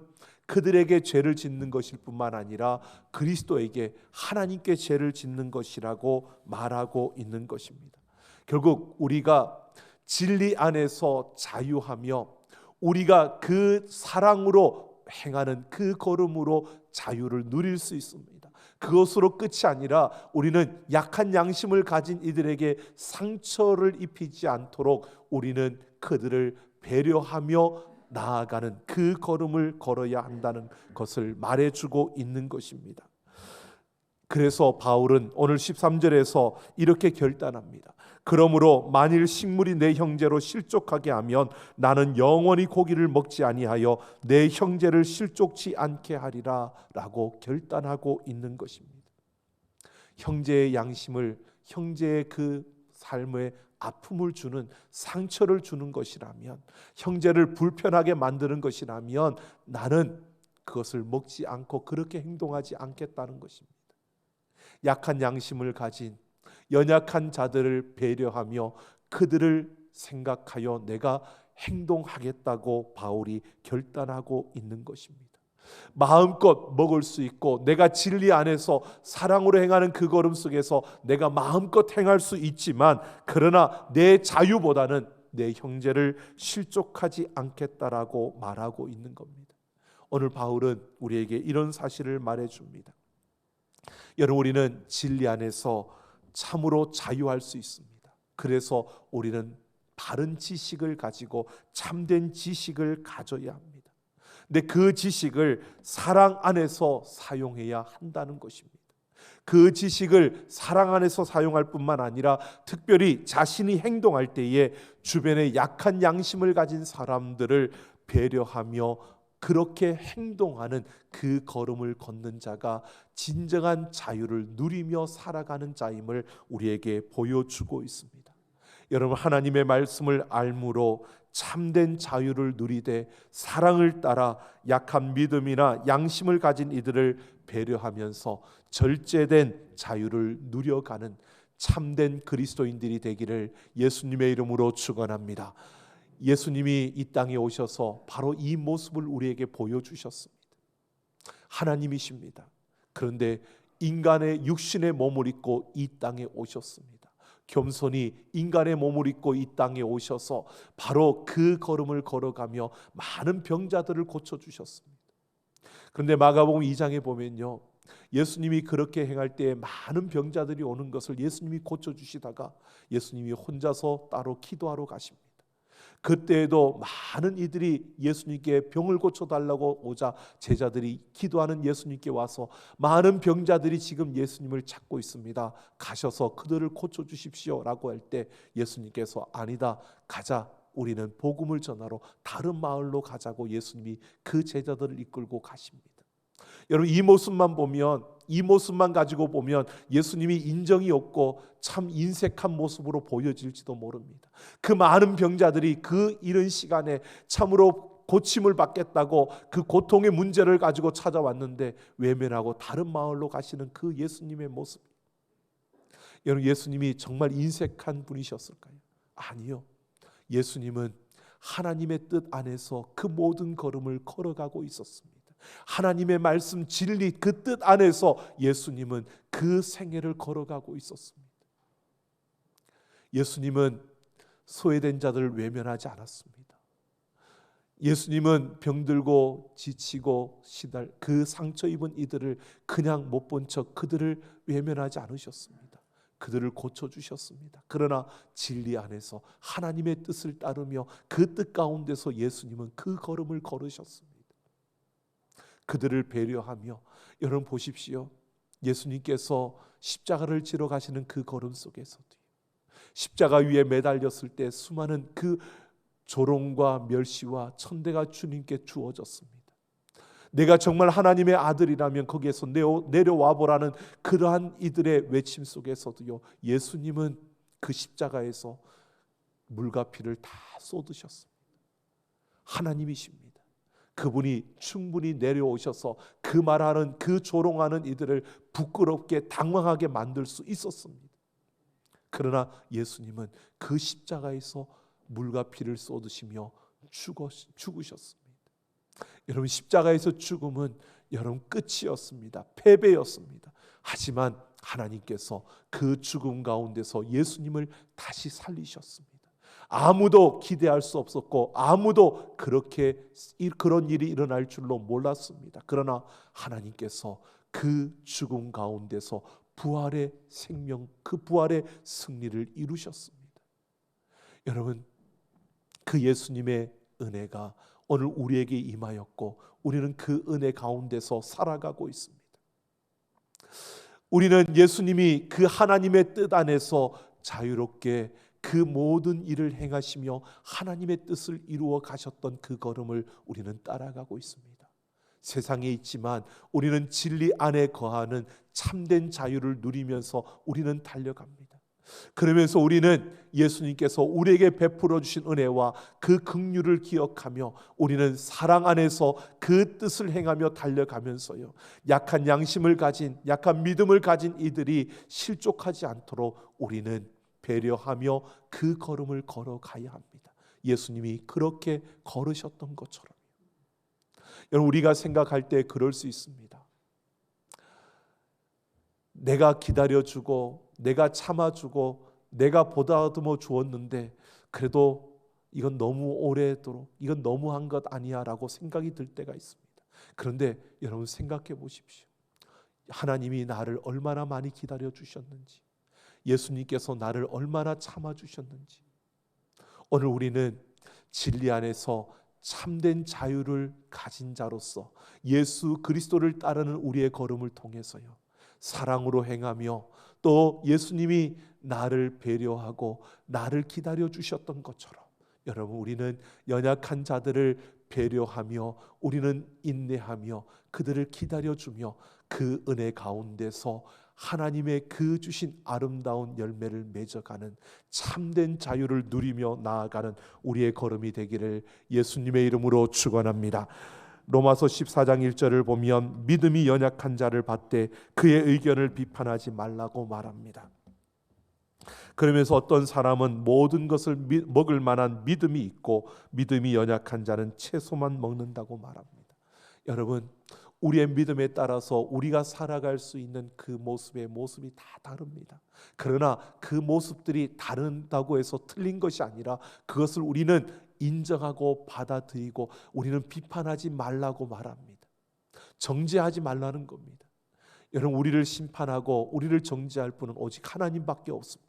D: 그들에게 죄를 짓는 것일 뿐만 아니라 그리스도에게, 하나님께 죄를 짓는 것이라고 말하고 있는 것입니다. 결국 우리가 진리 안에서 자유하며 우리가 그 사랑으로 행하는 그 걸음으로 자유를 누릴 수 있습니다. 그것으로 끝이 아니라 우리는 약한 양심을 가진 이들에게 상처를 입히지 않도록 우리는 그들을 배려하며 나아가는 그 걸음을 걸어야 한다는 것을 말해주고 있는 것입니다. 그래서 바울은 오늘 13절에서 이렇게 결단합니다. 그러므로 만일 식물이 내 형제로 실족하게 하면 나는 영원히 고기를 먹지 아니하여 내 형제를 실족치 않게 하리라 라고 결단하고 있는 것입니다. 형제의 양심을, 형제의 그 삶에 아픔을 주는, 상처를 주는 것이라면, 형제를 불편하게 만드는 것이라면 나는 그것을 먹지 않고 그렇게 행동하지 않겠다는 것입니다. 약한 양심을 가진 연약한 자들을 배려하며 그들을 생각하여 내가 행동하겠다고 바울이 결단하고 있는 것입니다. 마음껏 먹을 수 있고 내가 진리 안에서 사랑으로 행하는 그 걸음 속에서 내가 마음껏 행할 수 있지만 그러나 내 자유보다는 내 형제를 실족하지 않겠다라고 말하고 있는 겁니다. 오늘 바울은 우리에게 이런 사실을 말해줍니다. 여러분, 우리는 진리 안에서 참으로 자유할 수 있습니다. 그래서 우리는 바른 지식을 가지고 참된 지식을 가져야 합니다. 근데 그 지식을 사랑 안에서 사용해야 한다는 것입니다. 그 지식을 사랑 안에서 사용할 뿐만 아니라 특별히 자신이 행동할 때에 주변에 약한 양심을 가진 사람들을 배려하며 그렇게 행동하는 그 걸음을 걷는 자가 진정한 자유를 누리며 살아가는 자임을 우리에게 보여주고 있습니다. 여러분, 하나님의 말씀을 알므로 참된 자유를 누리되 사랑을 따라 약한 믿음이나 양심을 가진 이들을 배려하면서 절제된 자유를 누려가는 참된 그리스도인들이 되기를 예수님의 이름으로 축원합니다. 예수님이 이 땅에 오셔서 바로 이 모습을 우리에게 보여주셨습니다. 하나님이십니다. 그런데 인간의 육신의 몸을 입고 이 땅에 오셨습니다. 겸손히 인간의 몸을 입고 이 땅에 오셔서 바로 그 걸음을 걸어가며 많은 병자들을 고쳐주셨습니다. 그런데 마가복음 2장에 보면요, 예수님이 그렇게 행할 때에 많은 병자들이 오는 것을 예수님이 고쳐주시다가 예수님이 혼자서 따로 기도하러 가십니다. 그때에도 많은 이들이 예수님께 병을 고쳐달라고 오자 제자들이 기도하는 예수님께 와서 많은 병자들이 지금 예수님을 찾고 있습니다. 가셔서 그들을 고쳐주십시오 라고 할 때 예수님께서 아니다, 가자, 우리는 복음을 전하러 다른 마을로 가자고 예수님이 그 제자들을 이끌고 가십니다. 여러분, 이 모습만 가지고 보면 예수님이 인정이 없고 참 인색한 모습으로 보여질지도 모릅니다. 그 많은 병자들이 그 이른 시간에 참으로 고침을 받겠다고 그 고통의 문제를 가지고 찾아왔는데 외면하고 다른 마을로 가시는 그 예수님의 모습, 여러분, 예수님이 정말 인색한 분이셨을까요? 아니요. 예수님은 하나님의 뜻 안에서 그 모든 걸음을 걸어가고 있었습니다. 하나님의 말씀, 진리, 그 뜻 안에서 예수님은 그 생애를 걸어가고 있었습니다. 예수님은 소외된 자들을 외면하지 않았습니다. 예수님은 병들고 지치고 그 상처 입은 이들을 그냥 못 본 척 그들을 외면하지 않으셨습니다. 그들을 고쳐주셨습니다. 그러나 진리 안에서 하나님의 뜻을 따르며 그 뜻 가운데서 예수님은 그 걸음을 걸으셨습니다. 그들을 배려하며, 여러분 보십시오. 예수님께서 십자가를 지러 가시는 그 걸음 속에서도 십자가 위에 매달렸을 때 수많은 그 조롱과 멸시와 천대가 주님께 주어졌습니다. 내가 정말 하나님의 아들이라면 거기에서 내려와 보라는 그러한 이들의 외침 속에서도요, 예수님은 그 십자가에서 물과 피를 다 쏟으셨습니다. 하나님이십니다. 그분이 충분히 내려오셔서 그 말하는, 그 조롱하는 이들을 부끄럽게 당황하게 만들 수 있었습니다. 그러나 예수님은 그 십자가에서 물과 피를 쏟으시며 죽으셨습니다. 여러분, 십자가에서 죽음은 여러분 끝이었습니다. 패배였습니다. 하지만 하나님께서 그 죽음 가운데서 예수님을 다시 살리셨습니다. 아무도 기대할 수 없었고 아무도 그런 일이 일어날 줄로 몰랐습니다. 그러나 하나님께서 그 죽음 가운데서 부활의 생명, 그 부활의 승리를 이루셨습니다. 여러분, 그 예수님의 은혜가 오늘 우리에게 임하였고 우리는 그 은혜 가운데서 살아가고 있습니다. 우리는 예수님이 그 하나님의 뜻 안에서 자유롭게 그 모든 일을 행하시며 하나님의 뜻을 이루어 가셨던 그 걸음을 우리는 따라가고 있습니다. 세상에 있지만 우리는 진리 안에 거하는 참된 자유를 누리면서 우리는 달려갑니다. 그러면서 우리는 예수님께서 우리에게 베풀어 주신 은혜와 그 긍휼을 기억하며 우리는 사랑 안에서 그 뜻을 행하며 달려가면서요, 약한 양심을 가진, 약한 믿음을 가진 이들이 실족하지 않도록 우리는 배려하며 그 걸음을 걸어가야 합니다. 예수님이 그렇게 걸으셨던 것처럼. 여러분, 우리가 생각할 때 그럴 수 있습니다. 내가 기다려주고 내가 참아주고 내가 보다듬어 주었는데 그래도 이건 너무 오래도록, 이건 너무한 것 아니야 라고 생각이 들 때가 있습니다. 그런데 여러분 생각해 보십시오. 하나님이 나를 얼마나 많이 기다려 주셨는지, 예수님께서 나를 얼마나 참아주셨는지. 오늘 우리는 진리 안에서 참된 자유를 가진 자로서 예수 그리스도를 따르는 우리의 걸음을 통해서요, 사랑으로 행하며 또 예수님이 나를 배려하고 나를 기다려 주셨던 것처럼 여러분, 우리는 연약한 자들을 배려하며 우리는 인내하며 그들을 기다려주며 그 은혜 가운데서 하나님의 그 주신 아름다운 열매를 맺어가는 참된 자유를 누리며 나아가는 우리의 걸음이 되기를 예수님의 이름으로 축원합니다. 로마서 14장 1절을 보면 믿음이 연약한 자를 받되 그의 의견을 비판하지 말라고 말합니다. 그러면서 어떤 사람은 모든 것을 먹을 만한 믿음이 있고 믿음이 연약한 자는 채소만 먹는다고 말합니다. 여러분, 우리의 믿음에 따라서 우리가 살아갈 수 있는 그 모습이 다 다릅니다. 그러나 그 모습들이 다른다고 해서 틀린 것이 아니라 그것을 우리는 인정하고 받아들이고 우리는 비판하지 말라고 말합니다. 정죄하지 말라는 겁니다. 여러분, 우리를 심판하고 우리를 정죄할 분은 오직 하나님밖에 없습니다.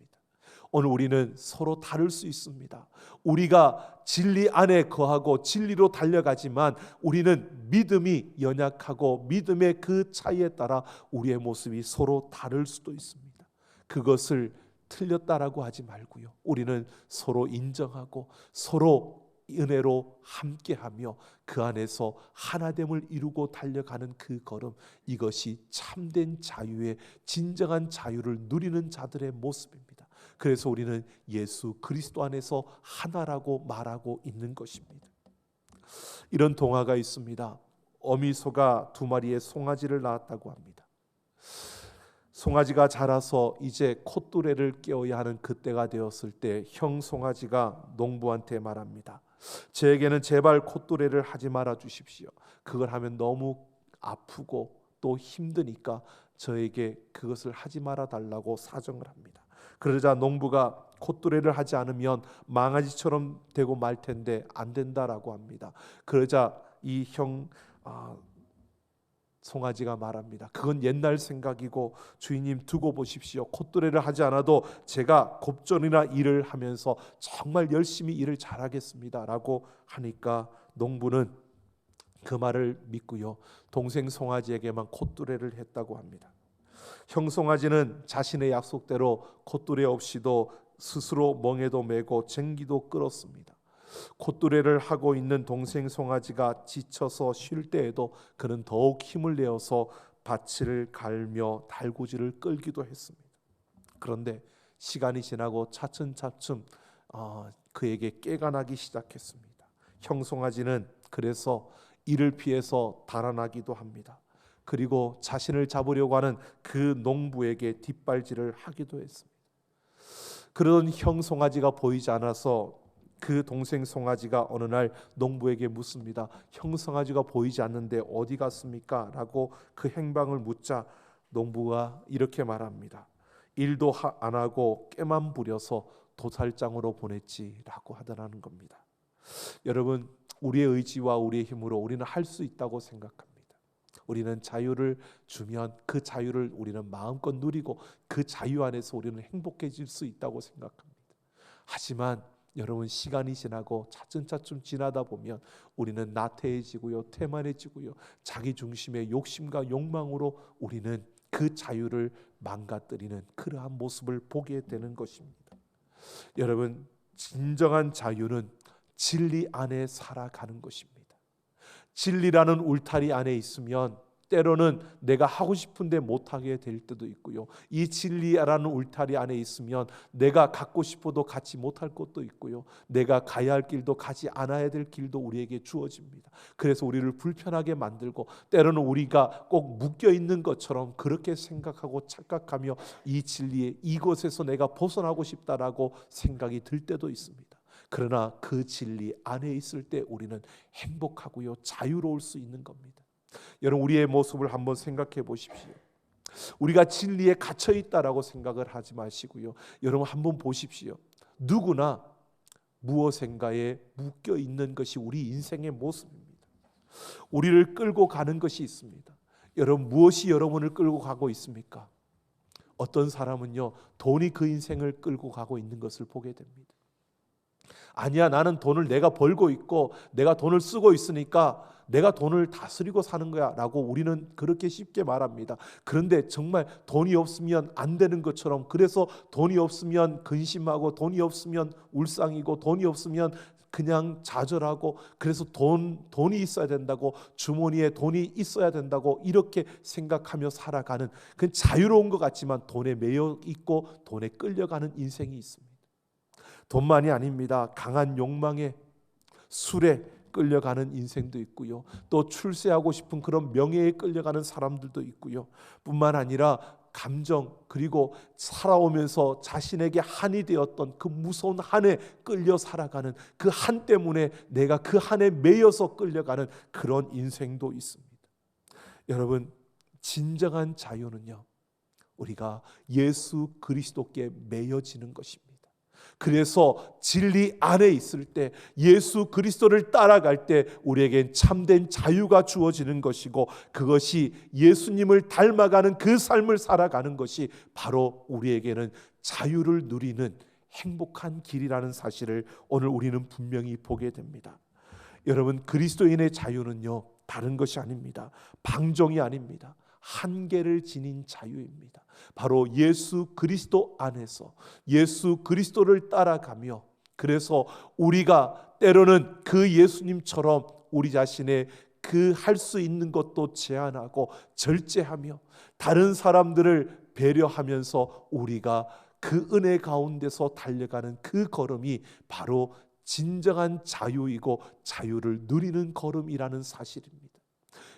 D: 오늘 우리는 서로 다를 수 있습니다. 우리가 진리 안에 거하고 진리로 달려가지만 우리는 믿음이 연약하고 믿음의 그 차이에 따라 우리의 모습이 서로 다를 수도 있습니다. 그것을 틀렸다라고 하지 말고요. 우리는 서로 인정하고 서로 은혜로 함께하며 그 안에서 하나됨을 이루고 달려가는 그 걸음, 이것이 참된 자유의 진정한 자유를 누리는 자들의 모습입니다. 그래서 우리는 예수 그리스도 안에서 하나라고 말하고 있는 것입니다. 이런 동화가 있습니다. 어미소가 2마리의 송아지를 낳았다고 합니다. 송아지가 자라서 이제 콧뚜레를 깨워야 하는 그때가 되었을 때 형 송아지가 농부한테 말합니다. 저에게는 제발 콧뚜레를 하지 말아 주십시오. 그걸 하면 너무 아프고 또 힘드니까 저에게 그것을 하지 말아 달라고 사정을 합니다. 그러자 농부가 콧뚜레를 하지 않으면 망아지처럼 되고 말 텐데 안 된다라고 합니다. 그러자 이 형 송아지가 말합니다. 그건 옛날 생각이고 주인님 두고 보십시오. 콧뚜레를 하지 않아도 제가 곱전이나 일을 하면서 정말 열심히 일을 잘하겠습니다 라고 하니까 농부는 그 말을 믿고요, 동생 송아지에게만 콧뚜레를 했다고 합니다. 형 송아지는 자신의 약속대로 콧뚜레 없이도 스스로 멍에도 메고 쟁기도 끌었습니다. 콧뚜레를 하고 있는 동생 송아지가 지쳐서 쉴 때에도 그는 더욱 힘을 내어서 밭을 갈며 달구지를 끌기도 했습니다. 그런데 시간이 지나고 차츰차츰 그에게 깨가 나기 시작했습니다. 형 송아지는 그래서 이를 피해서 달아나기도 합니다. 그리고 자신을 잡으려고 하는 그 농부에게 뒷발질을 하기도 했습니다. 그런 형 송아지가 보이지 않아서 그 동생 송아지가 어느 날 농부에게 묻습니다. 형 송아지가 보이지 않는데 어디 갔습니까? 라고 그 행방을 묻자 농부가 이렇게 말합니다. 일도 안 하고 깨만 부려서 도살장으로 보냈지 라고 하더라는 겁니다. 여러분, 우리의 의지와 우리의 힘으로 우리는 할 수 있다고 생각합니다. 우리는 자유를 주면 그 자유를 우리는 마음껏 누리고 그 자유 안에서 우리는 행복해질 수 있다고 생각합니다. 하지만 여러분, 시간이 지나고 차츰차츰 지나다 보면 우리는 나태해지고요, 태만해지고요, 자기 중심의 욕심과 욕망으로 우리는 그 자유를 망가뜨리는 그러한 모습을 보게 되는 것입니다. 여러분, 진정한 자유는 진리 안에 살아가는 것입니다. 진리라는 울타리 안에 있으면 때로는 내가 하고 싶은데 못하게 될 때도 있고요, 이 진리라는 울타리 안에 있으면 내가 갖고 싶어도 갖지 못할 것도 있고요, 내가 가야 할 길도 가지 않아야 될 길도 우리에게 주어집니다. 그래서 우리를 불편하게 만들고 때로는 우리가 꼭 묶여 있는 것처럼 그렇게 생각하고 착각하며 이 진리에 이곳에서 내가 벗어나고 싶다라고 생각이 들 때도 있습니다. 그러나 그 진리 안에 있을 때 우리는 행복하고요, 자유로울 수 있는 겁니다. 여러분, 우리의 모습을 한번 생각해 보십시오. 우리가 진리에 갇혀 있다라고 생각을 하지 마시고요, 여러분 한번 보십시오. 누구나 무엇인가에 묶여 있는 것이 우리 인생의 모습입니다. 우리를 끌고 가는 것이 있습니다. 여러분, 무엇이 여러분을 끌고 가고 있습니까? 어떤 사람은요, 돈이 그 인생을 끌고 가고 있는 것을 보게 됩니다. 아니야, 나는 돈을 내가 벌고 있고 내가 돈을 쓰고 있으니까 내가 돈을 다스리고 사는 거야 라고 우리는 그렇게 쉽게 말합니다. 그런데 정말 돈이 없으면 안 되는 것처럼, 그래서 돈이 없으면 근심하고 돈이 없으면 울상이고 돈이 없으면 그냥 좌절하고 그래서 돈이 있어야 된다고, 주머니에 돈이 있어야 된다고 이렇게 생각하며 살아가는, 그 자유로운 것 같지만 돈에 매여 있고 돈에 끌려가는 인생이 있습니다. 돈만이 아닙니다. 강한 욕망에, 술에 끌려가는 인생도 있고요. 또 출세하고 싶은 그런 명예에 끌려가는 사람들도 있고요. 뿐만 아니라 감정, 그리고 살아오면서 자신에게 한이 되었던 그 무서운 한에 끌려 살아가는, 그 한 때문에 내가 그 한에 매여서 끌려가는 그런 인생도 있습니다. 여러분, 진정한 자유는요, 우리가 예수 그리스도께 매여지는 것입니다. 그래서 진리 안에 있을 때, 예수 그리스도를 따라갈 때 우리에겐 참된 자유가 주어지는 것이고, 그것이 예수님을 닮아가는 그 삶을 살아가는 것이 바로 우리에게는 자유를 누리는 행복한 길이라는 사실을 오늘 우리는 분명히 보게 됩니다. 여러분, 그리스도인의 자유는요, 다른 것이 아닙니다. 방종이 아닙니다. 한계를 지닌 자유입니다. 바로 예수 그리스도 안에서 예수 그리스도를 따라가며, 그래서 우리가 때로는 그 예수님처럼 우리 자신의 그 할 수 있는 것도 제한하고 절제하며 다른 사람들을 배려하면서 우리가 그 은혜 가운데서 달려가는 그 걸음이 바로 진정한 자유이고 자유를 누리는 걸음이라는 사실입니다.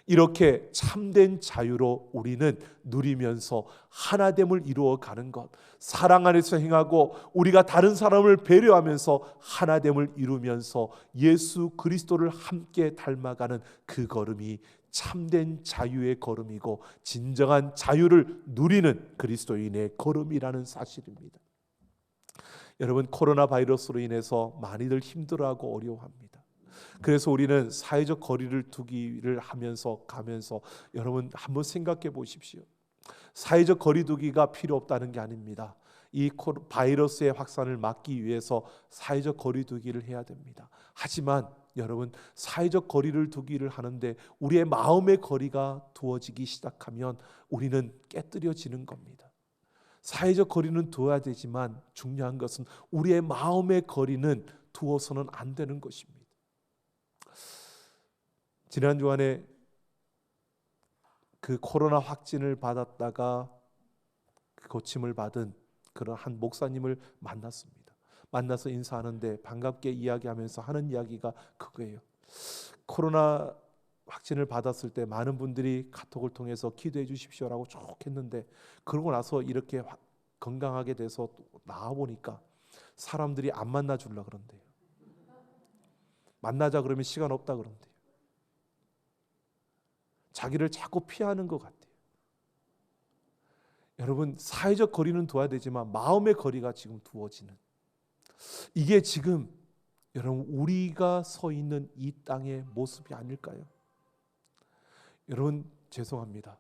D: 이렇게 참된 자유로 우리는 누리면서 하나됨을 이루어가는 것, 사랑 안에서 행하고 우리가 다른 사람을 배려하면서 하나됨을 이루면서 예수 그리스도를 함께 닮아가는 그 걸음이 참된 자유의 걸음이고 진정한 자유를 누리는 그리스도인의 걸음이라는 사실입니다. 여러분, 코로나 바이러스로 인해서 많이들 힘들어하고 어려워합니다. 그래서 우리는 사회적 거리를 두기를 하면서 가면서, 여러분 한번 생각해 보십시오. 사회적 거리 두기가 필요 없다는 게 아닙니다. 이 바이러스의 확산을 막기 위해서 사회적 거리 두기를 해야 됩니다. 하지만 여러분, 사회적 거리를 두기를 하는데 우리의 마음의 거리가 두어지기 시작하면 우리는 깨뜨려지는 겁니다. 사회적 거리는 두어야 되지만 중요한 것은 우리의 마음의 거리는 두어서는 안 되는 것입니다. 지난 주간에 그 코로나 확진을 받았다가 그 고침을 받은 그런 한 목사님을 만났습니다. 만나서 인사하는데 반갑게 이야기하면서 하는 이야기가 그거예요. 코로나 확진을 받았을 때 많은 분들이 카톡을 통해서 기도해 주십시오라고 쭉 했는데, 그러고 나서 이렇게 건강하게 돼서 나와보니까 사람들이 안 만나 주려고 그런대요. 만나자 그러면 시간 없다 그런대요. 자기를 자꾸 피하는 것 같아요. 여러분, 사회적 거리는 둬야 되지만 마음의 거리가 지금 두어지는, 이게 지금 여러분 우리가 서 있는 이 땅의 모습이 아닐까요? 여러분, 죄송합니다.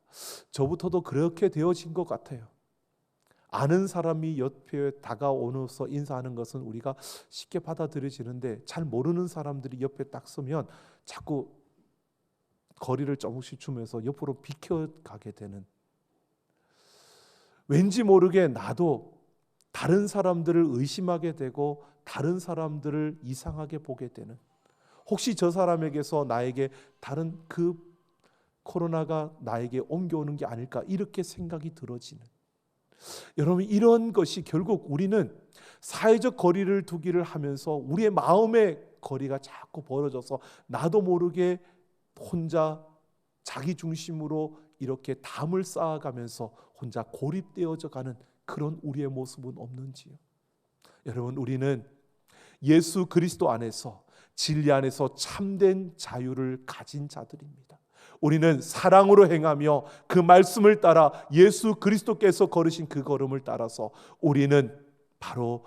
D: 저부터도 그렇게 되어진 것 같아요. 아는 사람이 옆에 다가오면서 인사하는 것은 우리가 쉽게 받아들여지는데, 잘 모르는 사람들이 옆에 딱 서면 자꾸 거리를 조금씩 주면서 옆으로 비켜가게 되는, 왠지 모르게 나도 다른 사람들을 의심하게 되고 다른 사람들을 이상하게 보게 되는, 혹시 저 사람에게서 나에게 다른 그 코로나가 나에게 옮겨오는 게 아닐까 이렇게 생각이 들어지는, 여러분 이런 것이 결국 우리는 사회적 거리를 두기를 하면서 우리의 마음의 거리가 자꾸 벌어져서 나도 모르게 혼자 자기 중심으로 이렇게 담을 쌓아가면서 혼자 고립되어져 가는 그런 우리의 모습은 없는지요? 여러분, 우리는 예수 그리스도 안에서 진리 안에서 참된 자유를 가진 자들입니다. 우리는 사랑으로 행하며 그 말씀을 따라 예수 그리스도께서 걸으신 그 걸음을 따라서 우리는 바로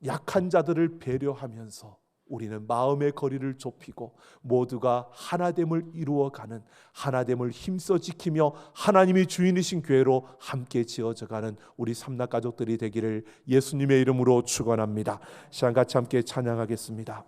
D: 약한 자들을 배려하면서 우리는 마음의 거리를 좁히고 모두가 하나됨을 이루어가는, 하나됨을 힘써 지키며 하나님이 주인이신 교회로 함께 지어져가는 우리 삼락 가족들이 되기를 예수님의 이름으로 축원합니다. 시간 같이 함께 찬양하겠습니다.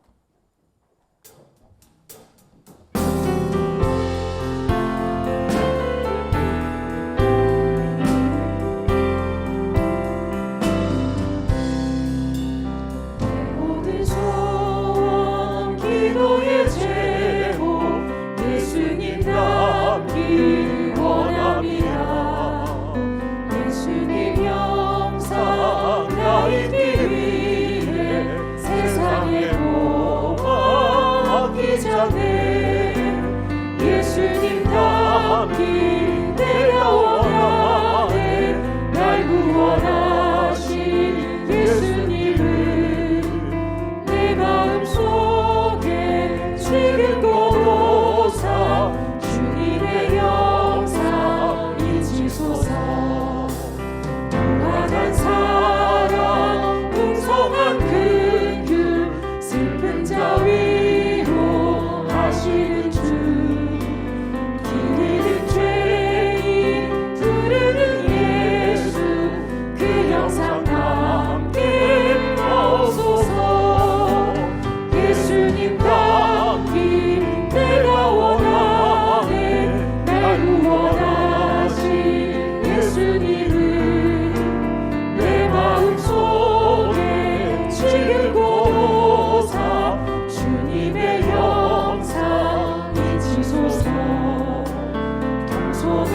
B: 모든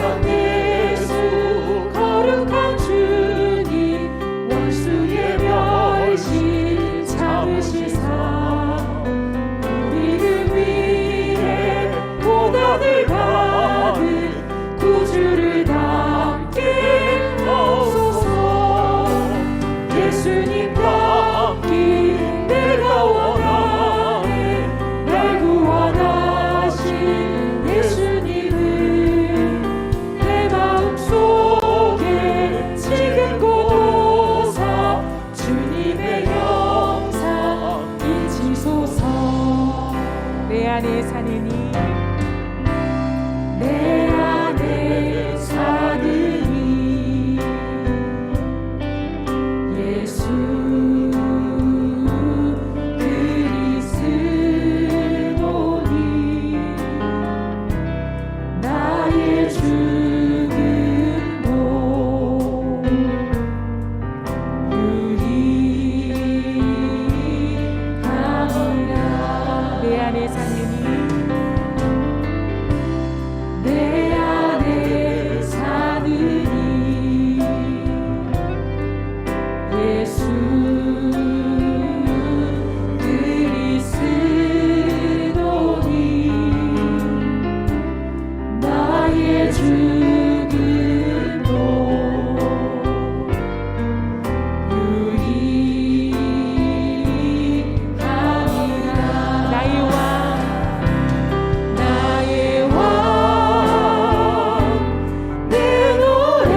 A: 세상 예수 거룩한 주님 원수의 멸시 참으시사 우리를 위해 고난을 받은 구주를 닮게 하소서. 예수님 닮기 내가 원하네. 날 구원하신 예수님을 내 마음속에 지금 고사 주님의 영상 잊으소서. 내 안에 사는 이 내 안에 사는 이 예수 그리스도니 나의 죽음도 유익하니라. 내 안에 사는 이 내 안에 사는 이 예수 그리스도니 나의 죽음도 유익하니라. 나의 왕 나의 왕 내 노래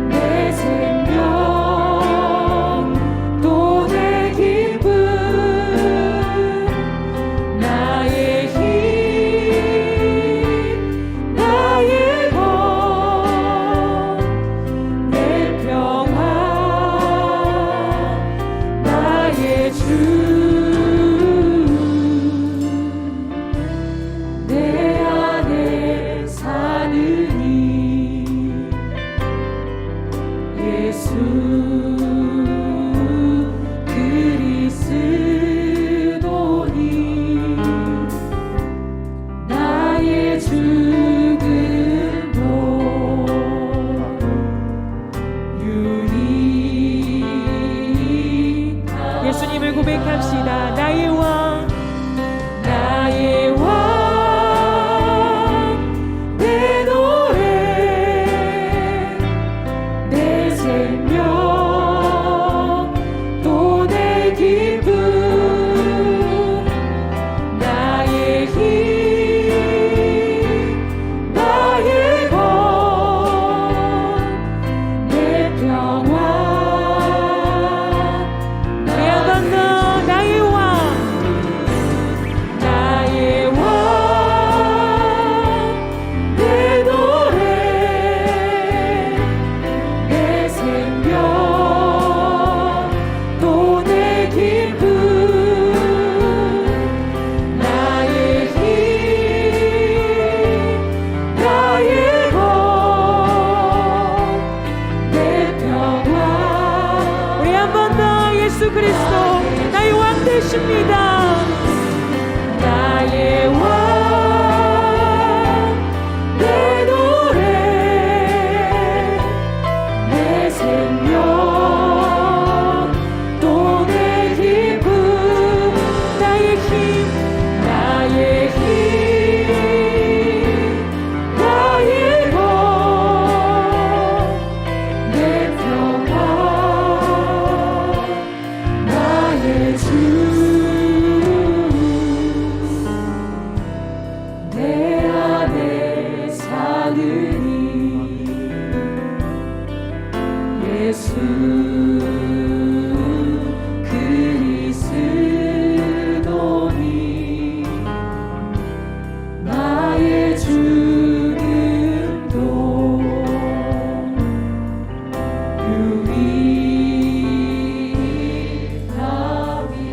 A: 내 생명 또 내 기쁨 나의 힘 나의 것 내 평화 나의 주 내 안에 사는 이 예수 그리스도니 나의 죽음도 유익하니라. 예수님을 고백합시다. 나의 왕 나의 왕 내 노래 내 생명 또 내 기쁨 나의 힘 나의 것 내 평화 내 아버지 나의 왕 나의 왕 내 노래 내 생명 또 내 기쁨 나의 힘 나의 것 내 평화. 우리 한 번 더 예수 그리스도 나의 왕 되십니다. 나의 왕 내 노래 내 생명 또 내 기쁨 나의 힘 나의 힘 나의 것 내 평화 나의 주 내 안에 사느니 예수 그리스도니 나의 죽음도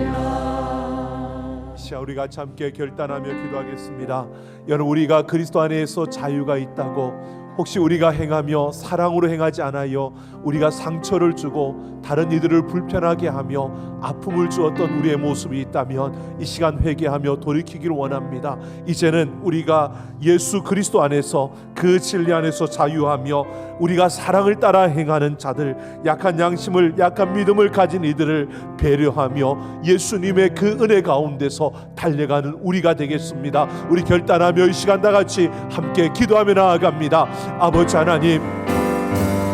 A: 유익함이라.
D: 이 시간 우리 같이 함께 결단하며 기도하겠습니다. 여러분, 우리가 그리스도 안에서 자유가 있다고, 혹시 우리가 행하며 사랑으로 행하지 않아요 우리가 상처를 주고 다른 이들을 불편하게 하며 아픔을 주었던 우리의 모습이 있다면 이 시간 회개하며 돌이키기를 원합니다. 이제는 우리가 예수 그리스도 안에서 그 진리 안에서 자유하며 우리가 사랑을 따라 행하는 자들, 약한 양심을, 약한 믿음을 가진 이들을 배려하며 예수님의 그 은혜 가운데서 달려가는 우리가 되겠습니다. 우리 결단하며 이 시간 다 같이 함께 기도하며 나아갑니다. 아버지 하나님,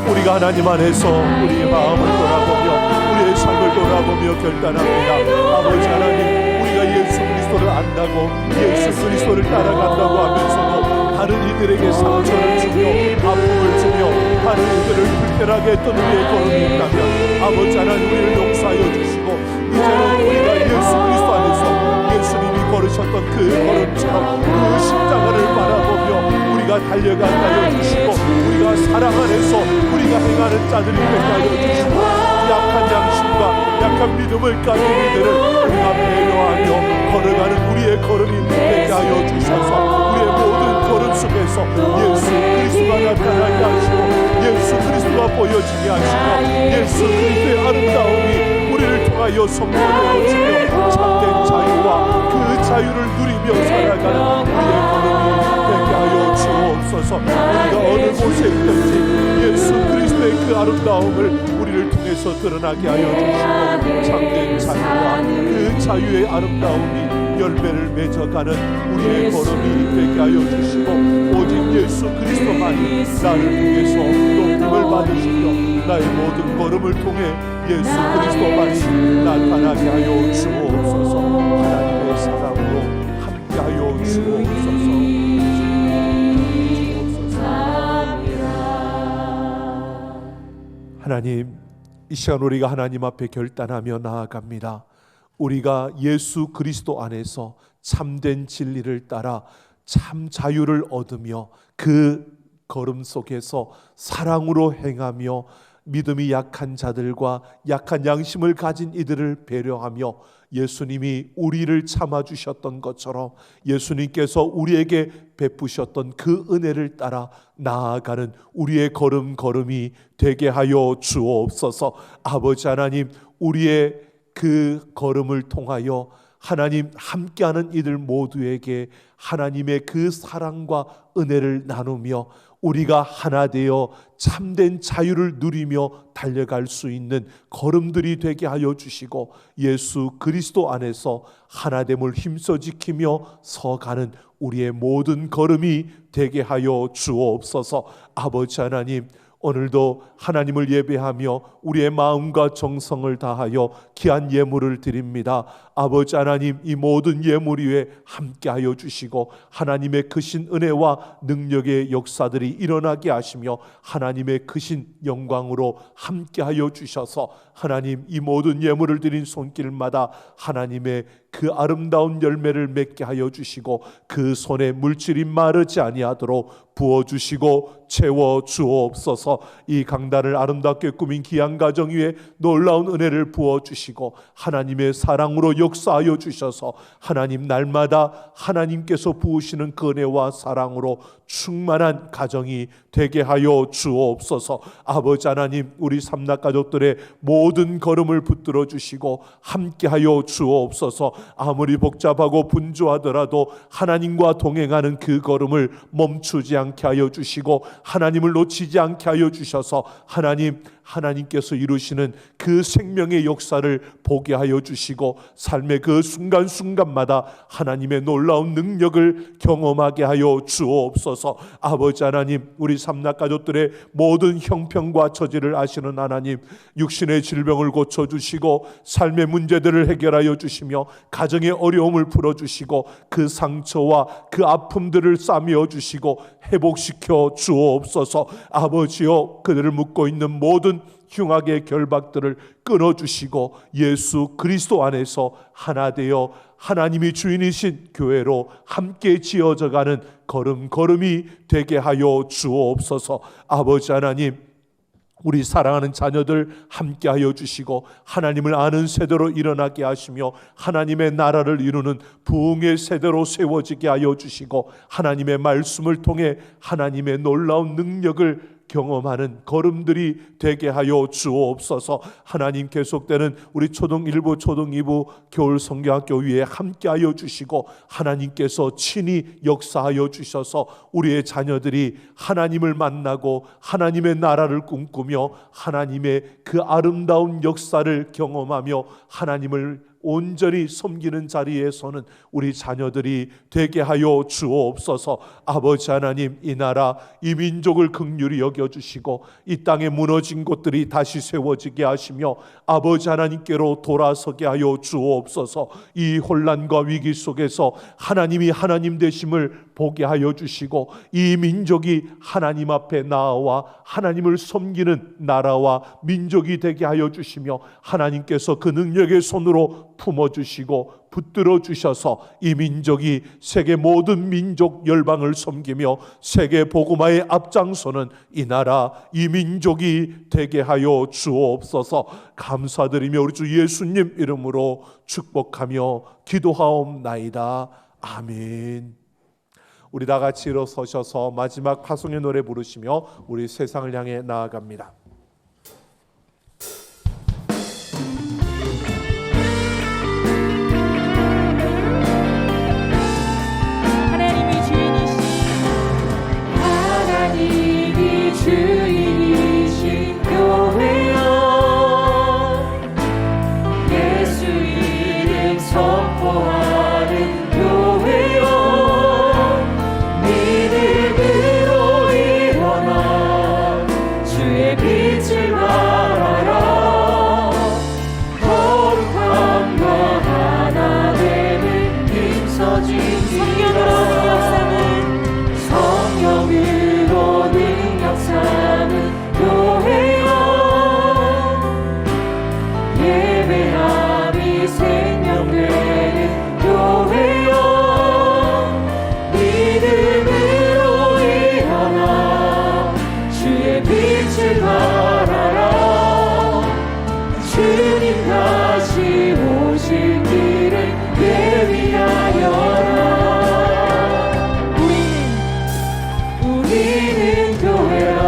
D: 우리가 하나님 안에서 우리의 마음을 돌아보며 우리의 삶을 돌아보며 결단합니다. 아버지 하나님, 우리가 예수 그리스도를 안다고 예수 그리스도를 따라간다고 하면서도 다른 이들에게 상처를 주며 아픔을 주며 다른 이들을 불편하게 했던 우리의 걸음이 있다면 아버지 하나님 우리를 용서하여 주시고 이제는 우리가 예수 그리스도 안에서 예수님이 걸으셨던 그 걸음처럼 그 십자가를 바라보며 우리가 달려가게 하여 주시고 우리가 사랑 안에서 우리가 행하는 자들이 되게 하여 주시고 약한 양심과 약한 믿음을 가진 이들을 우리가 배려하며 걸어가는 우리의 걸음이 되게 하여 주셔서 우리의 모든 걸음 속에서 예수 그리스도가 나타나게 하시고 예수 그리스도가 보여지게 하시고 예수 그리스도의 아름다움이 우리를 통하여 선포되어지며 참된 자유와 그 자유를 누리며 살아가는 우리의 걸음이 되게 하여 주옵소서. 우리가 어느 곳에 있든지 예수 그리스도의 그 아름다움을 우리를 통해서 드러나게 하여 주시고 참된 자유와 그 자유의 아름다움이 열매를 맺어가는 우리의 걸음이 되게 하여 주시고 오직 예수 그리스도만이 나를 통해서 높임을 받으시며 나의 모든 걸음을 통해 예수 그리스도만이 나타나게 하여 주옵소서. 하나님의 사랑으로 함께 하여 주옵소서. 하나님, 이 시간 우리가 하나님 앞에 결단하며 나아갑니다. 우리가 예수 그리스도 안에서 참된 진리를 따라 참 자유를 얻으며 그 걸음 속에서 사랑으로 행하며 믿음이 약한 자들과 약한 양심을 가진 이들을 배려하며 예수님이 우리를 참아주셨던 것처럼 예수님께서 우리에게 베푸셨던 그 은혜를 따라 나아가는 우리의 걸음이 되게 하여 주옵소서. 아버지 하나님, 우리의 그 걸음을 통하여 하나님 함께하는 이들 모두에게 하나님의 그 사랑과 은혜를 나누며 우리가 하나 되어 참된 자유를 누리며 달려갈 수 있는 걸음들이 되게 하여 주시고 예수 그리스도 안에서 하나됨을 힘써 지키며 서가는 우리의 모든 걸음이 되게 하여 주옵소서. 아버지 하나님, 오늘도 하나님을 예배하며 우리의 마음과 정성을 다하여 귀한 예물을 드립니다. 아버지 하나님, 이 모든 예물 위에 함께하여 주시고 하나님의 크신 은혜와 능력의 역사들이 일어나게 하시며 하나님의 크신 영광으로 함께하여 주셔서 하나님, 이 모든 예물을 드린 손길마다 하나님의 그 아름다운 열매를 맺게 하여 주시고 그 손에 물질이 마르지 아니하도록 부어주시고 채워주옵소서. 이 강단을 아름답게 꾸민 귀한 가정 위에 놀라운 은혜를 부어주시고 하나님의 사랑으로 역사하여 주셔서 하나님 날마다 하나님께서 부으시는 그 은혜와 사랑으로 충만한 가정이 되게 하여 주옵소서. 아버지 하나님, 우리 삼락가족들의 모든 걸음을 붙들어 주시고 함께 하여 주옵소서. 아무리 복잡하고 분주하더라도 하나님과 동행하는 그 걸음을 멈추지 않게 하여 주시고 하나님을 놓치지 않게 하여 주셔서 하나님께서 이루시는 그 생명의 역사를 보게 하여 주시고 삶의 그 순간순간마다 하나님의 놀라운 능력을 경험하게 하여 주옵소서. 아버지 하나님, 우리 삼락가족들의 모든 형편과 처지를 아시는 하나님, 육신의 질병을 고쳐주시고 삶의 문제들을 해결하여 주시며 가정의 어려움을 풀어주시고 그 상처와 그 아픔들을 싸매어 주시고 회복시켜 주옵소서. 아버지여, 그들을 묶고 있는 모든 흉악의 결박들을 끊어주시고 예수 그리스도 안에서 하나 되어 하나님이 주인이신 교회로 함께 지어져가는 걸음이 되게 하여 주옵소서. 아버지 하나님, 우리 사랑하는 자녀들 함께하여 주시고 하나님을 아는 세대로 일어나게 하시며 하나님의 나라를 이루는 부흥의 세대로 세워지게 하여 주시고 하나님의 말씀을 통해 하나님의 놀라운 능력을 경험하는 걸음들이 되게 하여 주옵소서. 하나님, 계속되는 우리 초등 1부, 초등 2부 겨울 성경학교 위에 함께하여 주시고 하나님께서 친히 역사하여 주셔서 우리의 자녀들이 하나님을 만나고 하나님의 나라를 꿈꾸며 하나님의 그 아름다운 역사를 경험하며 하나님을 온전히 섬기는 자리에서는 우리 자녀들이 되게 하여 주옵소서. 아버지 하나님, 이 나라 이 민족을 긍휼히 여겨주시고 이 땅에 무너진 곳들이 다시 세워지게 하시며 아버지 하나님께로 돌아서게 하여 주옵소서. 이 혼란과 위기 속에서 하나님이 하나님 되심을 보게 하여 주시고 이 민족이 하나님 앞에 나아와 하나님을 섬기는 나라와 민족이 되게 하여 주시며 하나님께서 그 능력의 손으로 품어주시고 붙들어 주셔서 이 민족이 세계 모든 민족 열방을 섬기며 세계 복음화의 앞장서는 이 나라 이 민족이 되게 하여 주옵소서. 감사드리며 우리 주 예수님 이름으로 축복하며 기도하옵나이다. 아멘. 우리 다 같이 일어서셔서 마지막 파송의 노래 부르시며 우리 세상을 향해 나아갑니다.
B: 주인이신 교회여 예수 이름 선포하는 교회여 믿음으로 일어나 주의 빛을 말하라 거룩함과 하나 되는 힘써지리라 성령으로 사는 교회여 예배함이 생명되는 교회여 믿음으로 일어나 주의 빛을 발하라 주님 다시 오실 길을 예비하여라 우리는 교회라.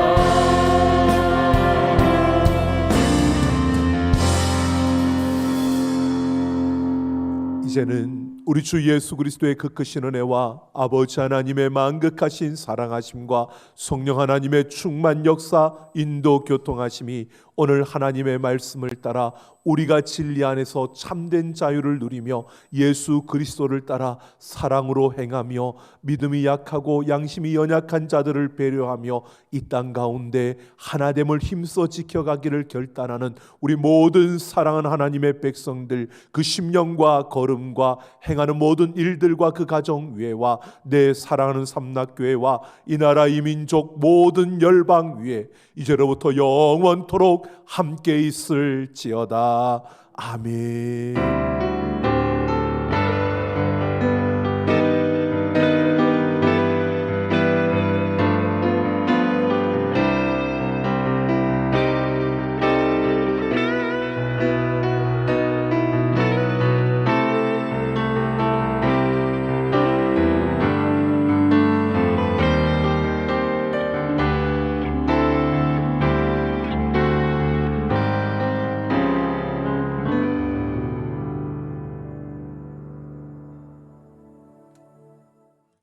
D: 이제는 우리 주 예수 그리스도의 그 크신 은혜와 아버지 하나님의 만극하신 사랑하심과 성령 하나님의 충만 역사 인도 교통하심이 오늘 하나님의 말씀을 따라 우리가 진리 안에서 참된 자유를 누리며 예수 그리스도를 따라 사랑으로 행하며 믿음이 약하고 양심이 연약한 자들을 배려하며 이 땅 가운데 하나됨을 힘써 지켜가기를 결단하는 우리 모든 사랑하는 하나님의 백성들, 그 심령과 걸음과 행하는 모든 일들과 그 가정 위에와 내 사랑하는 삼락교회와 이 나라 이 민족 모든 열방 위에 이제로부터 영원토록 함께 있을지어다. 아멘.